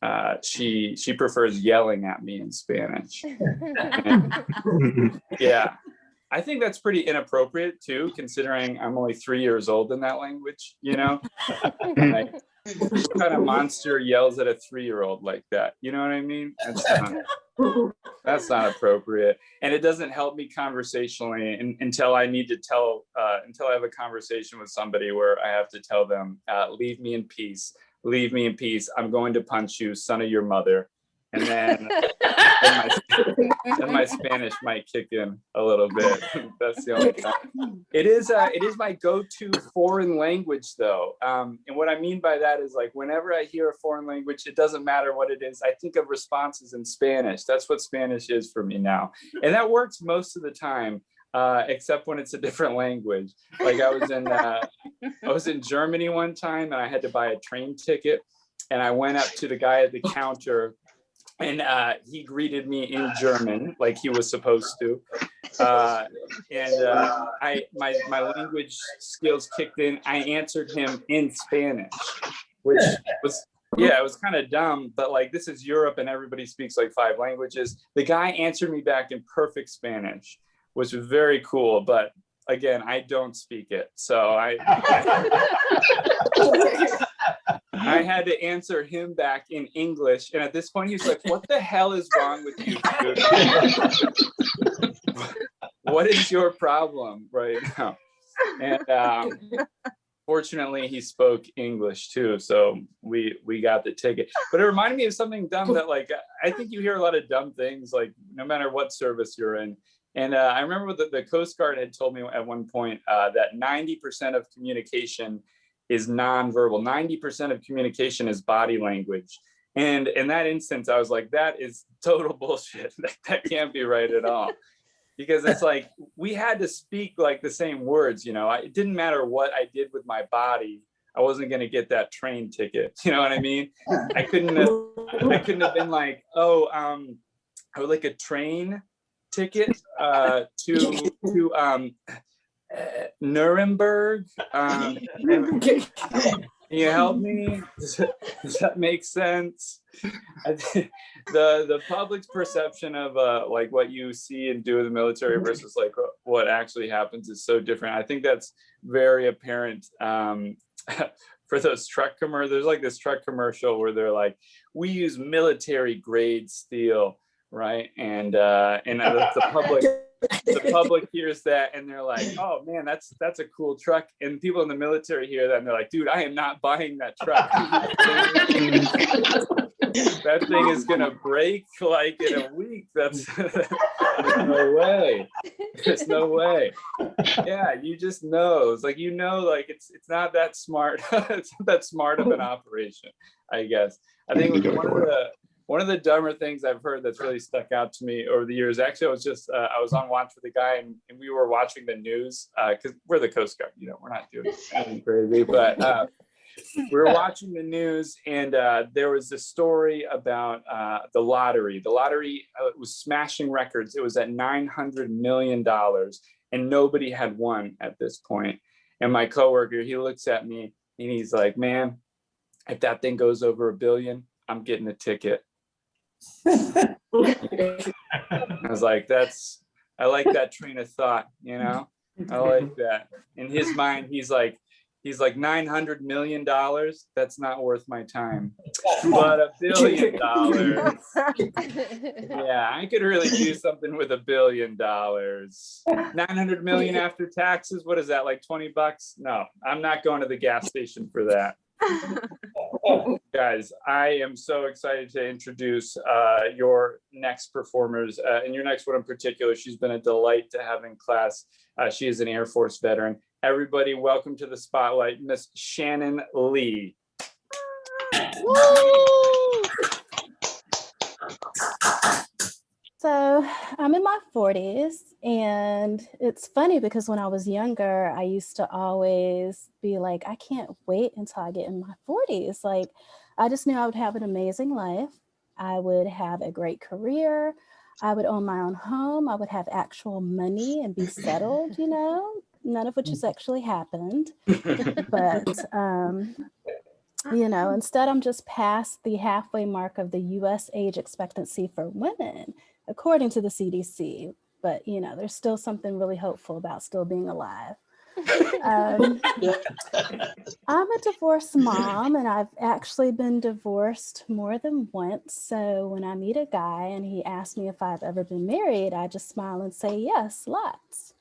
Speaker 11: She prefers yelling at me in Spanish. And, yeah, I think that's pretty inappropriate too, considering I'm only 3 years old in that language, you know? Like, what kind of monster yells at a 3-year-old like that? You know what I mean? That's not appropriate. And it doesn't help me conversationally until I need to until I have a conversation with somebody where I have to tell them, leave me in peace, leave me in peace. I'm going to punch you, son of your mother. And then my Spanish might kick in a little bit. That's the only time. It is my go-to foreign language though. And what I mean by that is, like, whenever I hear a foreign language, it doesn't matter what it is. I think of responses in Spanish. That's what Spanish is for me now. And that works most of the time, except when it's a different language. Like I was in Germany one time, and I had to buy a train ticket, and I went up to the guy at the counter, and he greeted me in German, like he was supposed to. My language skills kicked in. I answered him in Spanish, which was, yeah, it was kind of dumb, but like, this is Europe and everybody speaks like 5 languages. The guy answered me back in perfect Spanish, which was very cool. But again, I don't speak it. So I had to answer him back in English. And at this point, he was like, what the hell is wrong with you, dude? What is your problem right now? And fortunately, he spoke English too. So we got the ticket. But it reminded me of something dumb that, like, I think you hear a lot of dumb things, like no matter what service you're in. And I remember the Coast Guard had told me at one point that 90% of communication is nonverbal. 90% of communication is body language. And in that instance, I was like, that is total bullshit. That can't be right at all. Because it's like, we had to speak like the same words, you know. It didn't matter what I did with my body. I wasn't going to get that train ticket. You know what I mean? I couldn't have been like, oh, I would like a train ticket to Nuremberg. Can you help me? Does that make sense? I think the public's perception of like what you see and do in the military versus like what actually happens is so different. I think that's very apparent for those truck commercials. There's like this truck commercial where they're like, we use military grade steel, right? And the public hears that and they're like, oh man, that's a cool truck. And people in the military hear that and they're like, dude, I am not buying that truck. That thing is gonna break like in a week. There's no way. There's no way. Yeah, you just know. It's like, like it's not that smart. It's not that smart of an operation, I guess. I think it was one of the dumber things I've heard that's really stuck out to me over the years. Actually, I was on watch with a guy, and we were watching the news because we're the Coast Guard. We're not doing anything crazy, but we were watching the news, and there was a story about the lottery. The lottery was smashing records. It was at $900 million, and nobody had won at this point. And my coworker, he looks at me, and he's like, "Man, if that thing goes over $1 billion, I'm getting a ticket." I was like, I like that train of thought, I like that. In his mind, he's like $900 million, that's not worth my time. But $1 billion, yeah, I could really do something with $1 billion. 900 million after taxes, what is that, like $20? No, I'm not going to the gas station for that. Guys, I am so excited to introduce your next performers, and your next one in particular. She's been a delight to have in class. She is an Air Force veteran. Everybody, welcome to the spotlight, Miss Shannon Lee.
Speaker 12: So I'm in my 40s, and it's funny because when I was younger, I used to always be like, I can't wait until I get in my 40s. Like, I just knew I would have an amazing life. I would have a great career. I would own my own home. I would have actual money and be settled, none of which has actually happened. But, instead I'm just past the halfway mark of the US age expectancy for women, according to the CDC. But, there's still something really hopeful about still being alive. I'm a divorced mom, and I've actually been divorced more than once. So when I meet a guy and he asks me if I've ever been married, I just smile and say, yes, lots.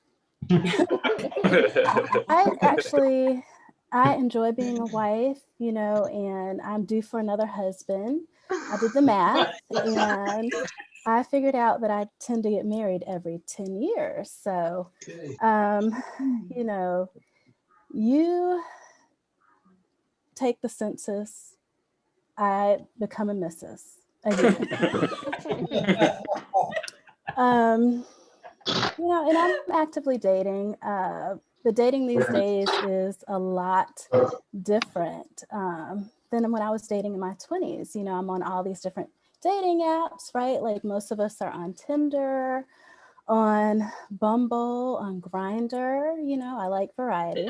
Speaker 12: I enjoy being a wife, and I'm due for another husband. I did the math, and I figured out that I tend to get married every 10 years. So, you take the census, I become a Mrs. again. And I'm actively dating. But dating these days is a lot different than when I was dating in my 20s. I'm on all these different dating apps, right? Like most of us are on Tinder, on Bumble, on Grindr. I like variety.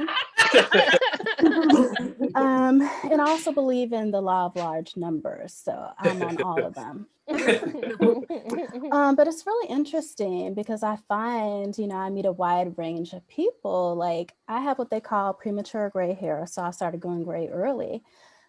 Speaker 12: And I also believe in the law of large numbers, so I'm on all of them. But it's really interesting because I find, I meet a wide range of people. Like, I have what they call premature gray hair, so I started going gray early.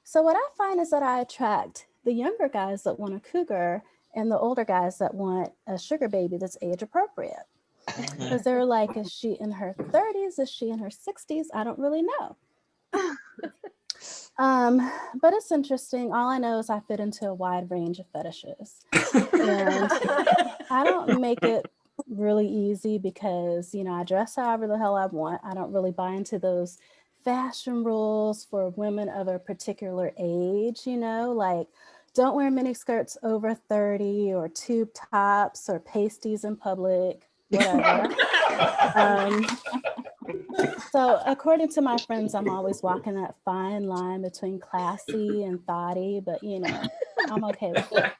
Speaker 12: So what I find is that I attract the younger guys that want a cougar and the older guys that want a sugar baby that's age appropriate. Because they're like, is she in her 30s? Is she in her 60s? I don't really know. But it's interesting. All I know is I fit into a wide range of fetishes. And I don't make it really easy because, I dress however the hell I want. I don't really buy into those fashion rules for women of a particular age, like don't wear mini skirts over 30 or tube tops or pasties in public, whatever. So according to my friends, I'm always walking that fine line between classy and thotty, but I'm okay with it.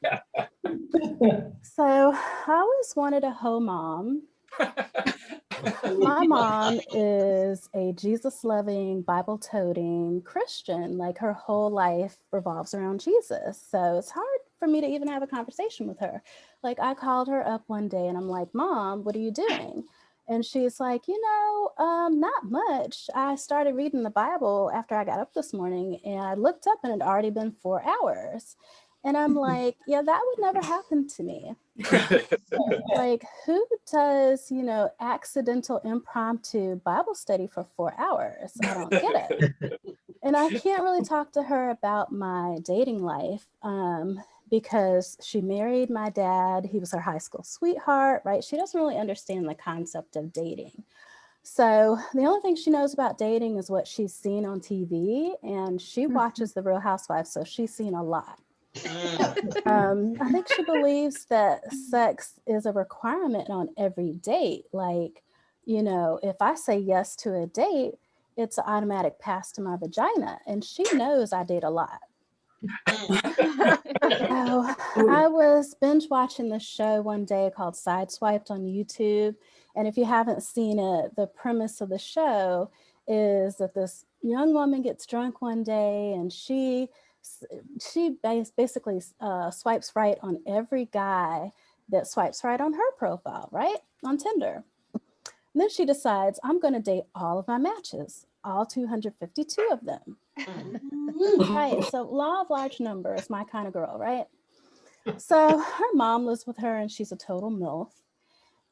Speaker 12: So I always wanted a hoe mom. My mom is a Jesus-loving, Bible-toting Christian. Like, her whole life revolves around Jesus. So it's hard for me to even have a conversation with her. Like, I called her up one day and I'm like, Mom, what are you doing? And she's like, not much. I started reading the Bible after I got up this morning, and I looked up and it had already been 4 hours. And I'm like, yeah, that would never happen to me. Like, who does, accidental impromptu Bible study for 4 hours? I don't get it. And I can't really talk to her about my dating life because she married my dad. He was her high school sweetheart, right? She doesn't really understand the concept of dating. So the only thing she knows about dating is what she's seen on TV, and she watches The Real Housewives, so she's seen a lot. I think she believes that sex is a requirement on every date. Like, you know, if I say yes to a date, it's an automatic pass to my vagina, and she knows I date a lot. So I was binge watching this show one day called Sideswiped on YouTube. And if you haven't seen it, the premise of the show is that this young woman gets drunk one day and she basically swipes right on every guy that swipes right on her profile, right? On Tinder. And then she decides, I'm going to date all of my matches, all 252 of them. Right. So law of large numbers, my kind of girl, right? So her mom lives with her and she's a total MILF.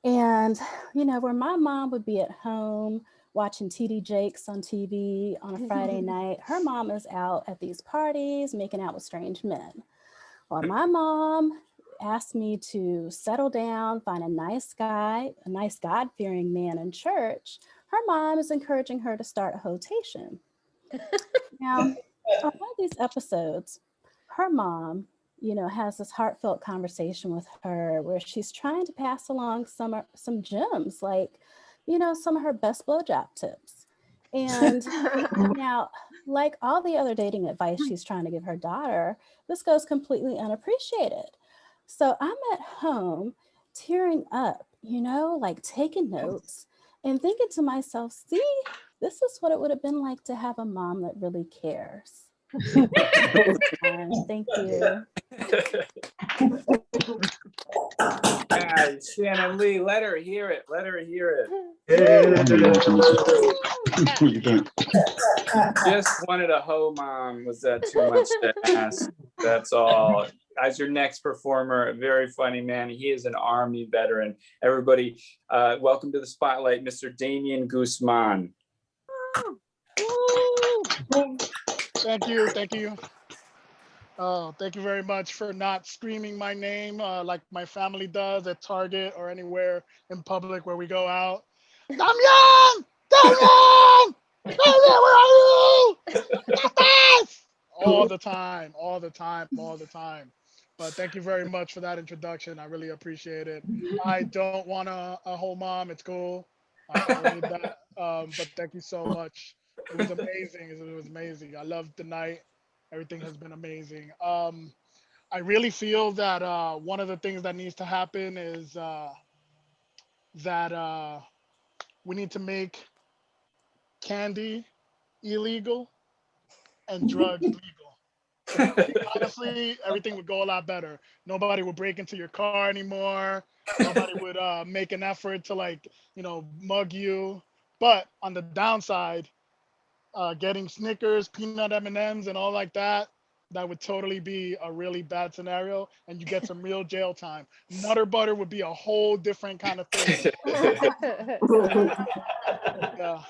Speaker 12: And, you know, where my mom would be at home watching TD Jakes on TV on a Friday night, her mom is out at these parties making out with strange men. Well, my mom asked me to settle down, find a nice guy, a nice God-fearing man in church. Her mom is encouraging her to start a hotation. Now, on one of these episodes, her mom, you know, has this heartfelt conversation with her where she's trying to pass along some gems, like, you know, some of her best blowjob tips. And now, like all the other dating advice she's trying to give her daughter, this goes completely unappreciated. So I'm at home tearing up, you know, like taking notes and thinking to myself, see, this is what it would have been like to have a mom that really cares. Thank you.
Speaker 11: Shannon Lee, let her hear it. Let her hear it.
Speaker 3: What are you doing?
Speaker 11: Just wanted a ho mom. Was that too much to ask? That's all. As your next performer, a very funny man. He is an Army veteran. Everybody, welcome to the spotlight, Mr. Damian Guzman.
Speaker 13: Thank you. Thank you. Thank you very much for not screaming my name like my family does at Target or anywhere in public where we go out. Damian! Damian! Damian, where are you? Yes! All the time, all the time, all the time. But thank you very much for that introduction. I really appreciate it. I don't want a whole mom. It's cool. I don't need that. But thank you so much. It was amazing. It was amazing. I loved the night. Everything has been amazing. I really feel that one of the things that needs to happen is that we need to make candy illegal and drugs legal. Honestly, everything would go a lot better. Nobody would break into your car anymore. Nobody would make an effort to, like, you know, mug you. But on the downside, getting Snickers, peanut M&Ms, and all like that, that would totally be a really bad scenario, and you get some real jail time. Nutter butter would be a whole different kind of thing. Yeah,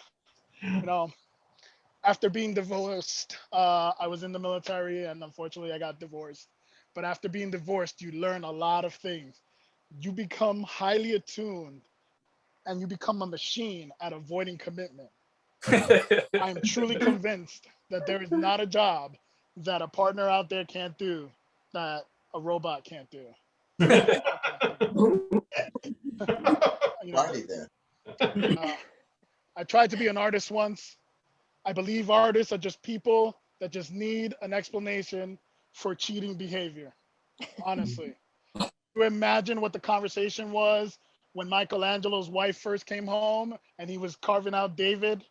Speaker 13: you know, after being divorced, I was in the military, and unfortunately, I got divorced. But after being divorced, you learn a lot of things. You become highly attuned, and you become a machine at avoiding commitment. I am truly convinced that there is not a job that a partner out there can't do that a robot can't do. You know, I tried to be an artist once. I believe artists are just people that just need an explanation for cheating behavior. Honestly, you imagine what the conversation was when Michelangelo's wife first came home and he was carving out David.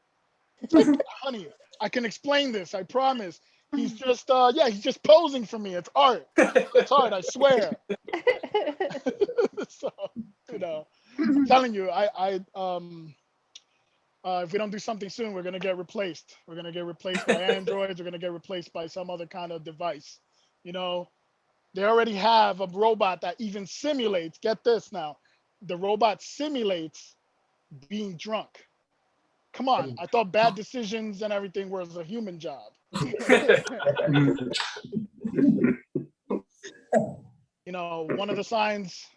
Speaker 13: Like, honey, I can explain this. I promise. He's just, he's just posing for me. It's art. It's art. I swear. So, you know, I'm telling you, if we don't do something soon, we're gonna get replaced. We're gonna get replaced by androids. We're gonna get replaced by some other kind of device. You know, they already have a robot that even simulates. Get this now, the robot simulates being drunk. Come on, I thought bad decisions and everything was a human job. you know, one of the signs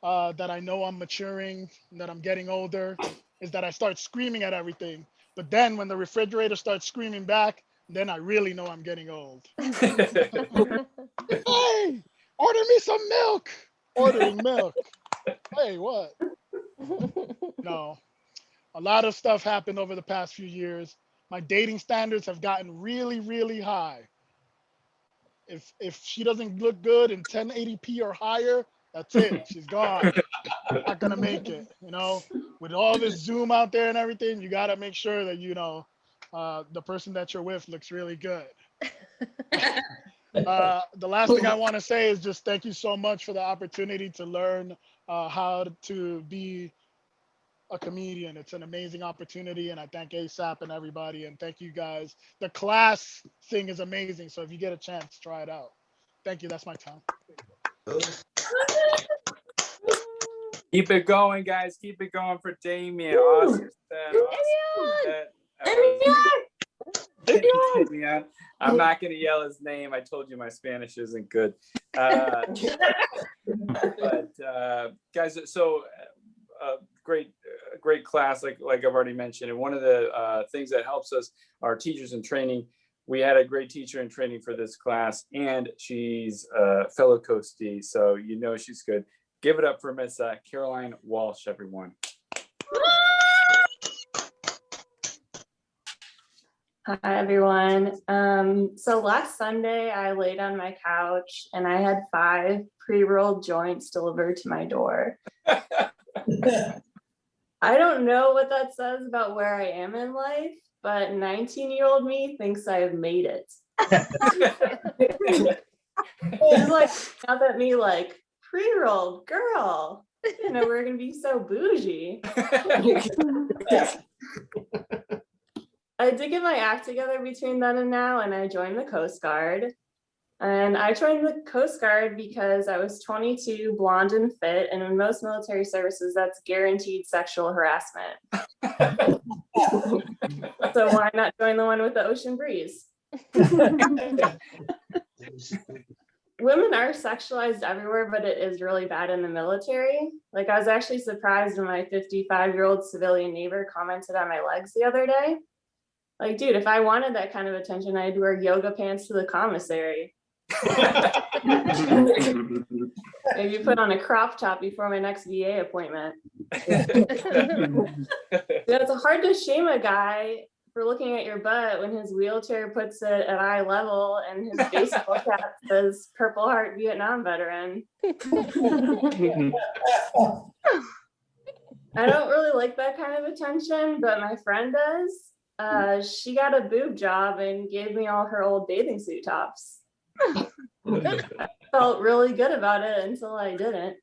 Speaker 13: that I know I'm maturing, that I'm getting older, is that I start screaming at everything. But then when the refrigerator starts screaming back, then I really know I'm getting old. Hey, order me some milk. Ordering milk. Hey, what? No, a lot of stuff happened over the past few years. My dating standards have gotten really, really high. If she doesn't look good in 1080p or higher, that's it. She's gone. Not gonna make it. You know, with all this Zoom out there and everything, you gotta make sure that you know the person that you're with looks really good. The last thing I want to say is just thank you so much for the opportunity to learn how to be a comedian. It's an amazing opportunity, and I thank ASAP and everybody, and thank you guys. The class thing is amazing, so if you get a chance, try it out. Thank you. That's my time.
Speaker 11: Keep it going, guys. Keep it going for Damien. Awesome set. Damien. I'm not going to yell his name. I told you my Spanish isn't good. But guys, so great class, like I've already mentioned. And one of the things that helps us, our teachers in training, we had a great teacher in training for this class, and she's a fellow Coastee, so you know she's good. Give it up for Miss Caroline Walsh, everyone.
Speaker 14: Hi, everyone. So last Sunday, I laid on my couch and I had 5 pre-rolled joints delivered to my door. I don't know what that says about where I am in life, but 19-year-old me thinks I have made it. It's like up at me like, pre-rolled girl, you know, we're gonna be so bougie. I did get my act together between then and now, and I joined the Coast Guard. And I joined the Coast Guard because I was 22, blonde and fit, and in most military services, that's guaranteed sexual harassment. So why not join the one with the ocean breeze? Women are sexualized everywhere, but it is really bad in the military. Like, I was actually surprised when my 55-year-old civilian neighbor commented on my legs the other day. Like, dude, if I wanted that kind of attention, I'd wear yoga pants to the commissary. Maybe put on a crop top before my next VA appointment. It's hard to shame a guy for looking at your butt when his wheelchair puts it at eye level and his baseball cap says Purple Heart Vietnam veteran. I don't really like that kind of attention, but my friend does. She got a boob job and gave me all her old bathing suit tops. I felt really good about it until I didn't.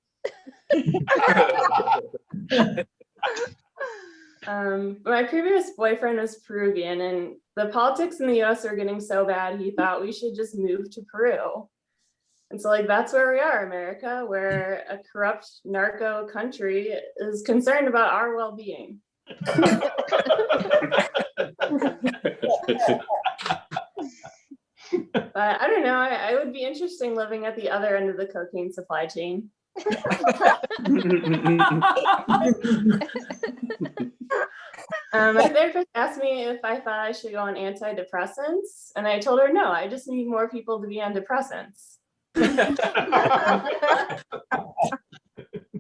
Speaker 14: My previous boyfriend was Peruvian, and the politics in the US are getting so bad, he thought we should just move to Peru. And so, like, that's where we are, America, where a corrupt narco country is concerned about our well-being. But I don't know, I would be interesting living at the other end of the cocaine supply chain. My therapist asked me if I thought I should go on antidepressants, and I told her no, I just need more people to be on depressants.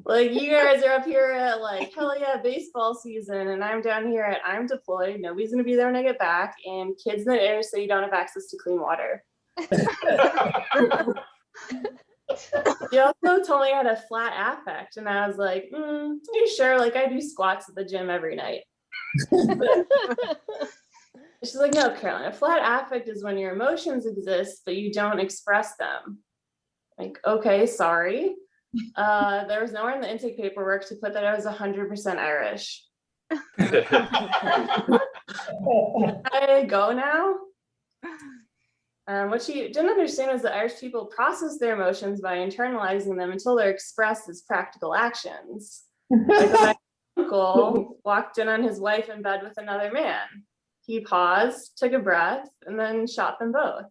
Speaker 14: Like, you guys are up here at like, hell yeah, baseball season, and I'm down here at I'm deployed, nobody's gonna be there when I get back, and kids in the air so you don't have access to clean water. She also told me I had a flat affect, and I was like, are you sure? Like, I do squats at the gym every night. She's like, no, Caroline, a flat affect is when your emotions exist, but you don't express them. Like, okay, sorry. There was nowhere in the intake paperwork to put that I was 100% Irish. I go now. What she didn't understand was that Irish people process their emotions by internalizing them until they're expressed as practical actions. Like, my uncle walked in on his wife in bed with another man. He paused, took a breath, and then shot them both.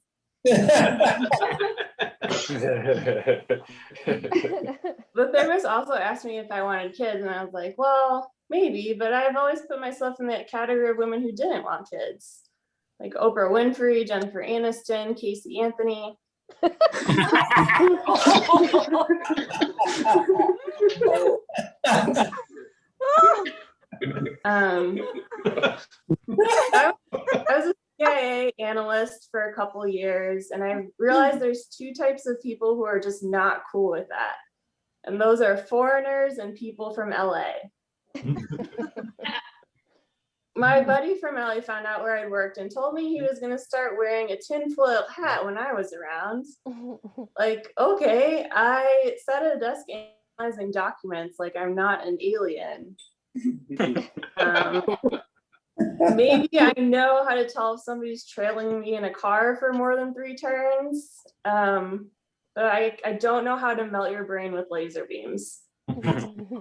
Speaker 14: The therapist also asked me if I wanted kids, and I was like, well, maybe, but I've always put myself in that category of women who didn't want kids. Like Oprah Winfrey, Jennifer Aniston, Casey Anthony. I was a CIA analyst for a couple years, and I realized there's two types of people who are just not cool with that. And those are foreigners and people from LA. My buddy from LA found out where I worked and told me he was going to start wearing a tinfoil hat when I was around. Like, okay, I sat at a desk analyzing documents like I'm not an alien. Maybe I know how to tell if somebody's trailing me in a car for more than 3 turns, but I don't know how to melt your brain with laser beams.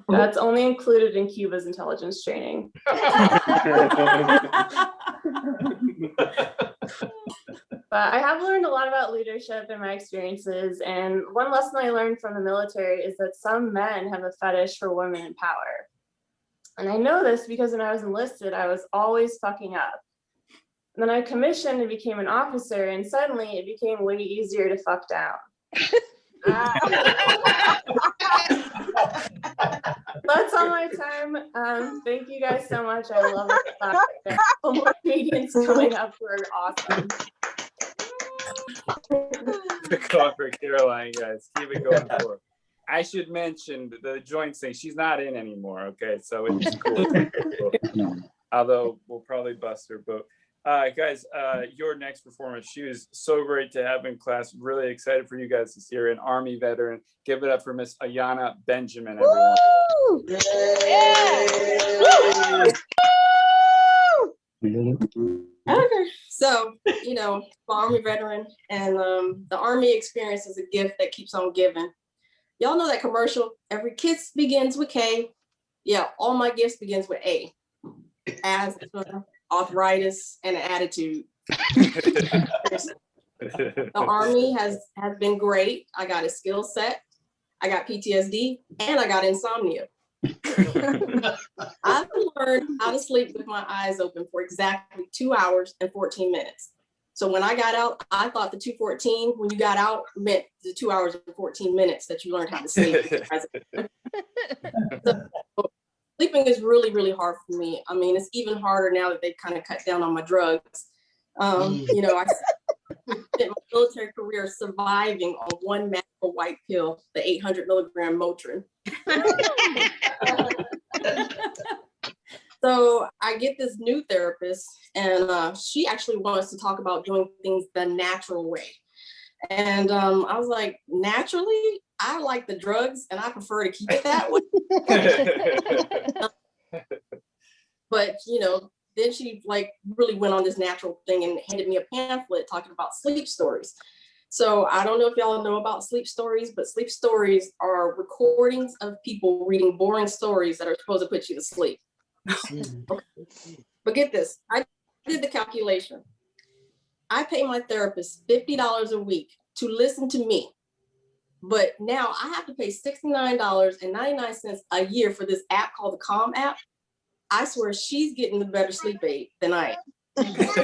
Speaker 14: That's only included in Cuba's intelligence training. But I have learned a lot about leadership in my experiences, and one lesson I learned from the military is that some men have a fetish for women in power. And I know this because when I was enlisted, I was always fucking up. And then I commissioned and became an officer, and suddenly it became way easier to fuck down. That's all my time. Thank you guys so much. I love it. More comedians coming up who are awesome.
Speaker 11: Call for Caroline, guys. Keep it going forward. I should mention the joint thing. She's not in anymore. Okay, so it's cool. Although we'll probably bust her. But guys, your next performance. She was so great to have in class. Really excited for you guys to see her, an Army veteran. Give it up for Miss Ayana Benjamin, everyone.
Speaker 15: Yeah. Okay, so Army veteran, and the Army experience is a gift that keeps on giving. Y'all know that commercial, every kiss begins with K. Yeah, all my gifts begins with A. Asthma, arthritis, and an attitude. The Army has been great. I got a skill set, I got PTSD, and I got insomnia. I've learned how to sleep with my eyes open for exactly 2 hours and 14 minutes. So when I got out, I thought the 2:14 when you got out meant the 2 hours and 14 minutes that you learned how to sleep. So, sleeping is really, really hard for me. I mean, it's even harder now that they've kind of cut down on my drugs. I spent my military career surviving on one magical white pill, the 800 milligram Motrin. So I get this new therapist, and she actually wants to talk about doing things the natural way. And I was like, naturally, I like the drugs and I prefer to keep it that way. But, then she really went on this natural thing and handed me a pamphlet talking about sleep stories. So I don't know if y'all know about sleep stories, but sleep stories are recordings of people reading boring stories that are supposed to put you to sleep. Okay. But get this, I did the calculation. I pay my therapist $50 a week to listen to me. But now I have to pay $69.99 a year for this app called the Calm app. I swear she's getting the better sleep aid than I am. Okay,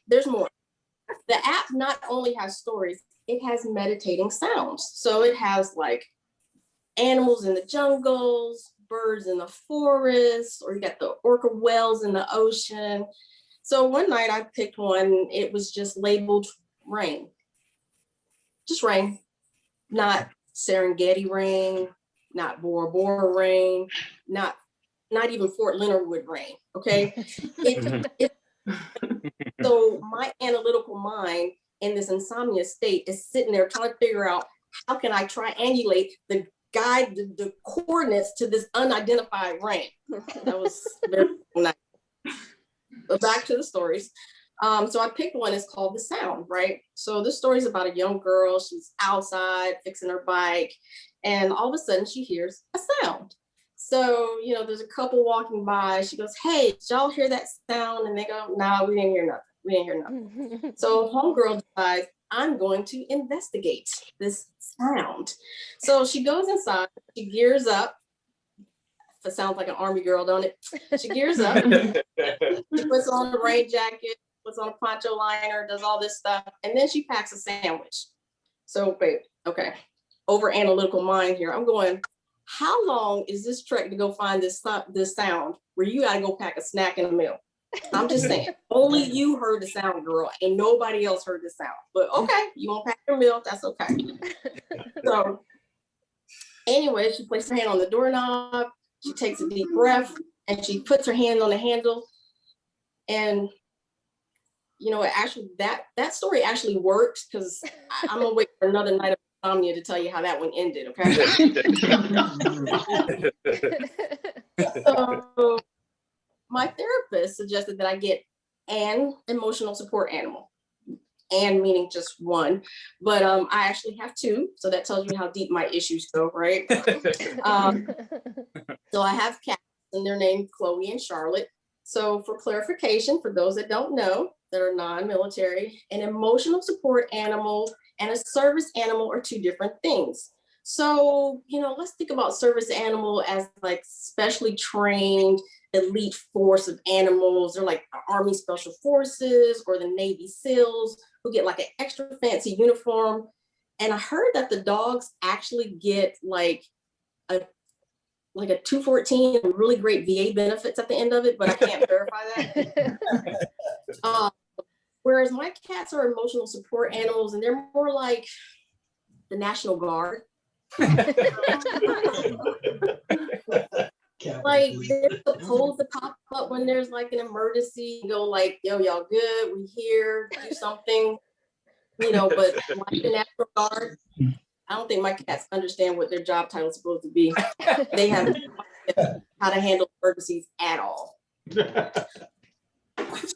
Speaker 15: there's more. The app not only has stories, it has meditating sounds. So it has animals in the jungles, birds in the forest, or you got the orca whales in the ocean. So one night I picked one, it was just labeled rain. Just rain, not Serengeti rain, not Bora Bora rain, not even Fort Leonard Wood rain, okay? So my analytical mind in this insomnia state is sitting there trying to figure out how can I triangulate the coordinates to this unidentified rain. That was very nice. But back to the stories. So I picked one, it's called The Sound, right? So this story is about a young girl, she's outside fixing her bike, and all of a sudden she hears a sound. So, there's a couple walking by, she goes, hey, did y'all hear that sound? And they go, no, we didn't hear nothing. We didn't hear nothing. So homegirl decides, I'm going to investigate this sound. So she goes inside, she gears up. It sounds like an army girl, don't it? She gears up, she puts on the rain jacket, puts on a poncho liner, does all this stuff, and then she packs a sandwich. So, babe, okay, over analytical mind here. I'm going, how long is this trek to go find this sound where you gotta go pack a snack and a meal? I'm just saying, only you heard the sound, girl, and nobody else heard the sound. But okay, you won't pack your meal, that's okay. So anyway, she places her hand on the doorknob, she takes a deep breath, and she puts her hand on the handle. And you know, actually that story actually works, because I'm gonna wait for another night of insomnia to tell you how that one ended, okay? So my therapist suggested that I get an emotional support animal, and meaning just one, but I actually have two, so that tells you how deep my issues go, right? So I have cats, and they're named Chloe and Charlotte. So for clarification, for those that don't know, that are non-military, an emotional support animal and a service animal are two different things. So, you know, let's think about service animal as like specially trained elite force of animals. They're like the Army Special Forces or the Navy SEALs who get like an extra fancy uniform. And I heard that the dogs actually get like a 214 and really great VA benefits at the end of it, but I can't verify that. Whereas my cats are emotional support animals, and they're more like the National Guard. Like they're supposed to pop up when there's like an emergency and go like, yo, y'all good, we here, do something, you know, but like the National Guard, I don't think my cats understand what their job title is supposed to be. They have no idea how to handle emergencies at all.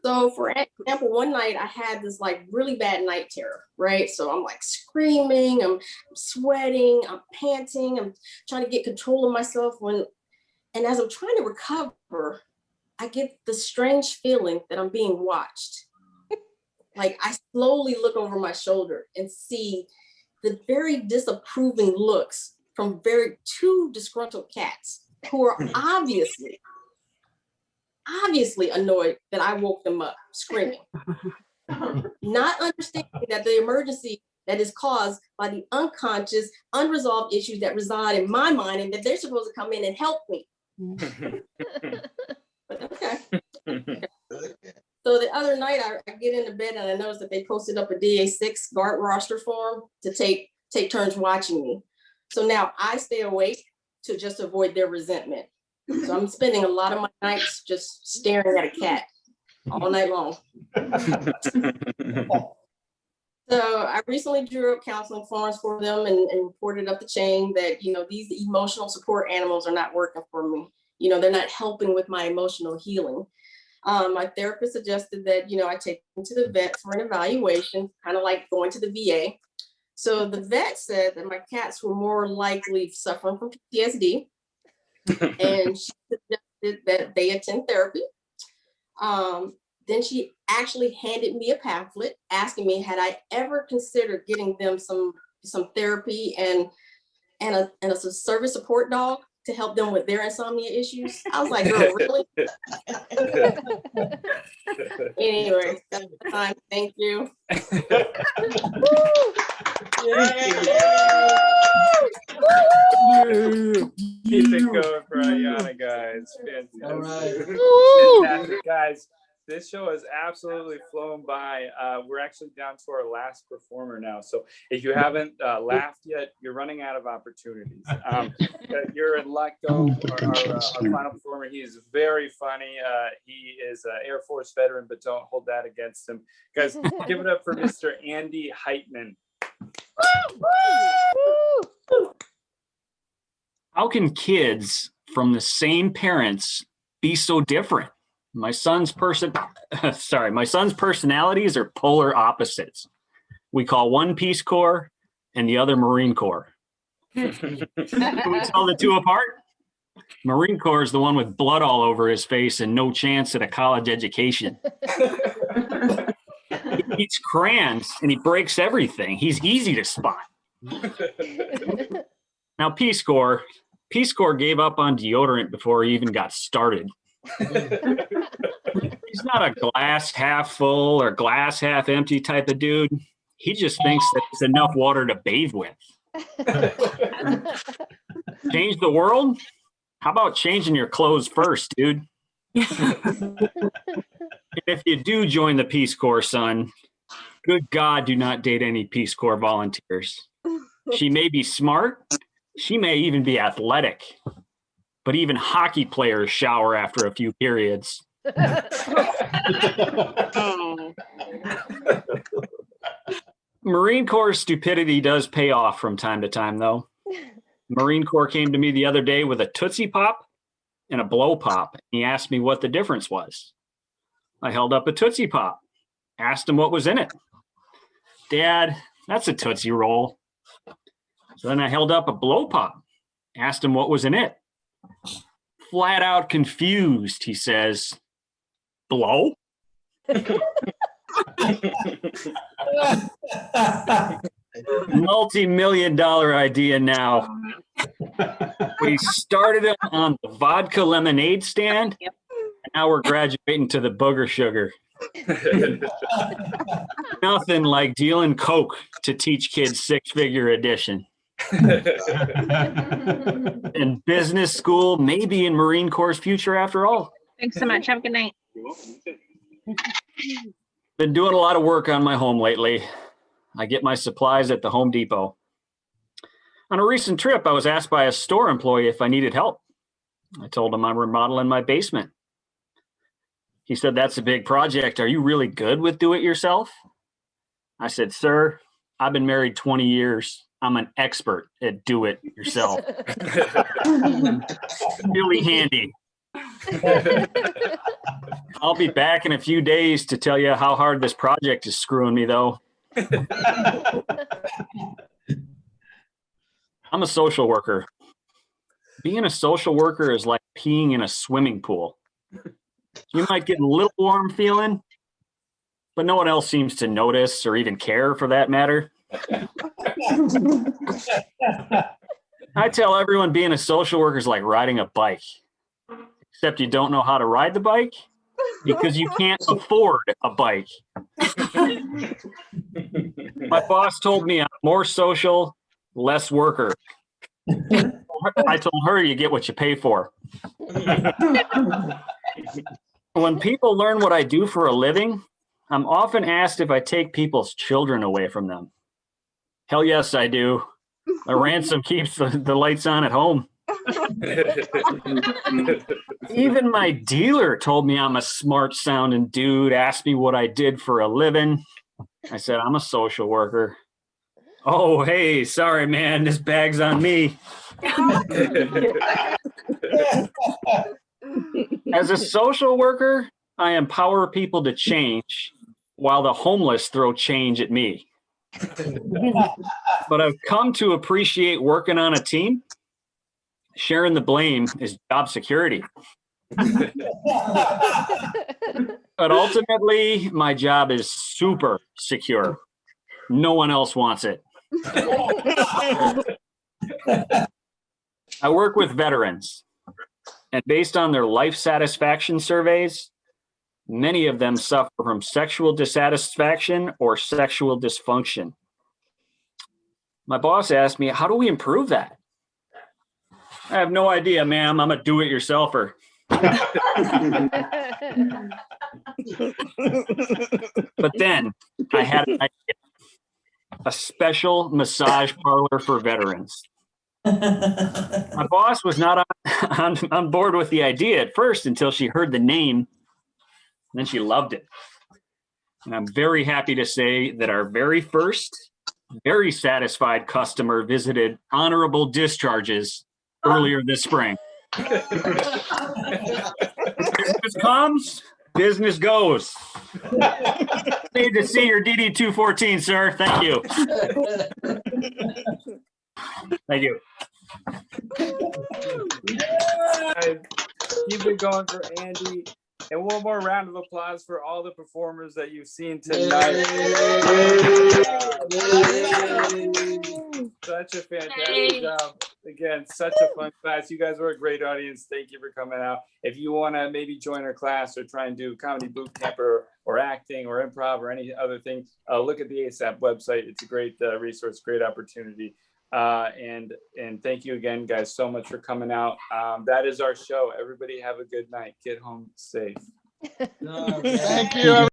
Speaker 15: So for example, one night I had this like really bad night terror, right? So I'm like screaming, I'm sweating, I'm panting, I'm trying to get control of myself and as I'm trying to recover, I get the strange feeling that I'm being watched. Like I slowly look over my shoulder and see the very disapproving looks from two disgruntled cats who are obviously annoyed that I woke them up screaming, not understanding that the emergency that is caused by the unconscious, unresolved issues that reside in my mind, and that they're supposed to come in and help me. But okay. So the other night I get into bed and I noticed that they posted up a DA6 guard roster form to take turns watching me. So now I stay awake to just avoid their resentment. So I'm spending a lot of my nights just staring at a cat all night long. So I recently drew up counseling forms for them and reported up the chain that, you know, these emotional support animals are not working for me. You know, they're not helping with my emotional healing. My therapist suggested that, you know, I take them to the vet for an evaluation, kind of like going to the VA. So the vet said that my cats were more likely suffering from PTSD, and she suggested that they attend therapy. Then she actually handed me a pamphlet asking me had I ever considered getting them some therapy and a service support dog to help them with their insomnia issues. I was like, girl, really? Anyway, that's the time. Thank you.
Speaker 11: Keep it going for Ayana, guys. Fantastic.
Speaker 6: All right.
Speaker 11: Fantastic, guys. This show has absolutely flown by. We're actually down to our last performer now. So if you haven't laughed yet, you're running out of opportunities. You're in luck, though. Our final performer, he is very funny. He is an Air Force veteran, but don't hold that against him. Guys, give it up for Mr. Andy Heitman.
Speaker 16: How can kids from the same parents be so different? My son's personalities are polar opposites. We call one Peace Corps and the other Marine Corps. Can we tell the two apart? Marine Corps is the one with blood all over his face and no chance at a college education. He eats crayons and he breaks everything. He's easy to spot. Now, P-Score gave up on deodorant before he even got started. He's not a glass half full or glass half empty type of dude. He just thinks that it's enough water to bathe with. Change the world? How about changing your clothes first, dude? If you do join the Peace Corps, son, good God, do not date any Peace Corps volunteers. She may be smart. She may even be athletic. But even hockey players shower after a few periods. Marine Corps stupidity does pay off from time to time, though. Marine Corps came to me the other day with a Tootsie Pop and a Blow Pop. He asked me what the difference was. I held up a Tootsie Pop, asked him what was in it. Dad, that's a Tootsie Roll. So then I held up a Blow Pop, asked him what was in it. Flat out confused, he says, blow? Multi-million-dollar idea now. We started him on the vodka lemonade stand, and now we're graduating to the booger sugar. Nothing like dealing coke to teach kids six-figure addition. In business school, maybe in Marine Corps' future after all.
Speaker 17: Thanks so much. Have a good night.
Speaker 16: Been doing a lot of work on my home lately. I get my supplies at the Home Depot. On a recent trip, I was asked by a store employee if I needed help. I told him I'm remodeling my basement. He said, "That's a big project. Are you really good with do-it-yourself?" I said, "Sir, I've been married 20 years. I'm an expert at do-it-yourself." Really handy. I'll be back in a few days to tell you how hard this project is screwing me, though. I'm a social worker. Being a social worker is like peeing in a swimming pool. You might get a little warm feeling, but no one else seems to notice or even care for that matter. I tell everyone being a social worker is like riding a bike, except you don't know how to ride the bike because you can't afford a bike. My boss told me I'm more social, less worker. I told her you get what you pay for. When people learn what I do for a living, I'm often asked if I take people's children away from them. Hell yes, I do. A ransom keeps the lights on at home. Even my dealer told me I'm a smart sounding dude, asked me what I did for a living. I said, I'm a social worker. Oh, hey, sorry, man, this bag's on me. As a social worker, I empower people to change while the homeless throw change at me. But I've come to appreciate working on a team. Sharing the blame is job security. But ultimately, my job is super secure. No one else wants it. I work with veterans, and based on their life satisfaction surveys, many of them suffer from sexual dissatisfaction or sexual dysfunction. My boss asked me, how do we improve that? I have no idea, ma'am. I'm a do-it-yourselfer. But then I had an idea. A special massage parlor for veterans. My boss was not on board with the idea at first until she heard the name. Then she loved it. And I'm very happy to say that our very first, very satisfied customer visited honorable discharges earlier this spring. Business comes, business goes. Need to see your DD 214, sir. Thank you. Thank you.
Speaker 11: Keep it going for Andy. And one more round of applause for all the performers that you've seen tonight. Such a fantastic job. Again, such a fun class. You guys were a great audience. Thank you for coming out. If you want to maybe join our class or try and do comedy boot camp or acting or improv or any other thing, look at the ASAP website. It's a great resource, great opportunity. And thank you again, guys, so much for coming out. That is our show. Everybody have a good night. Get home safe.
Speaker 13: Thank you.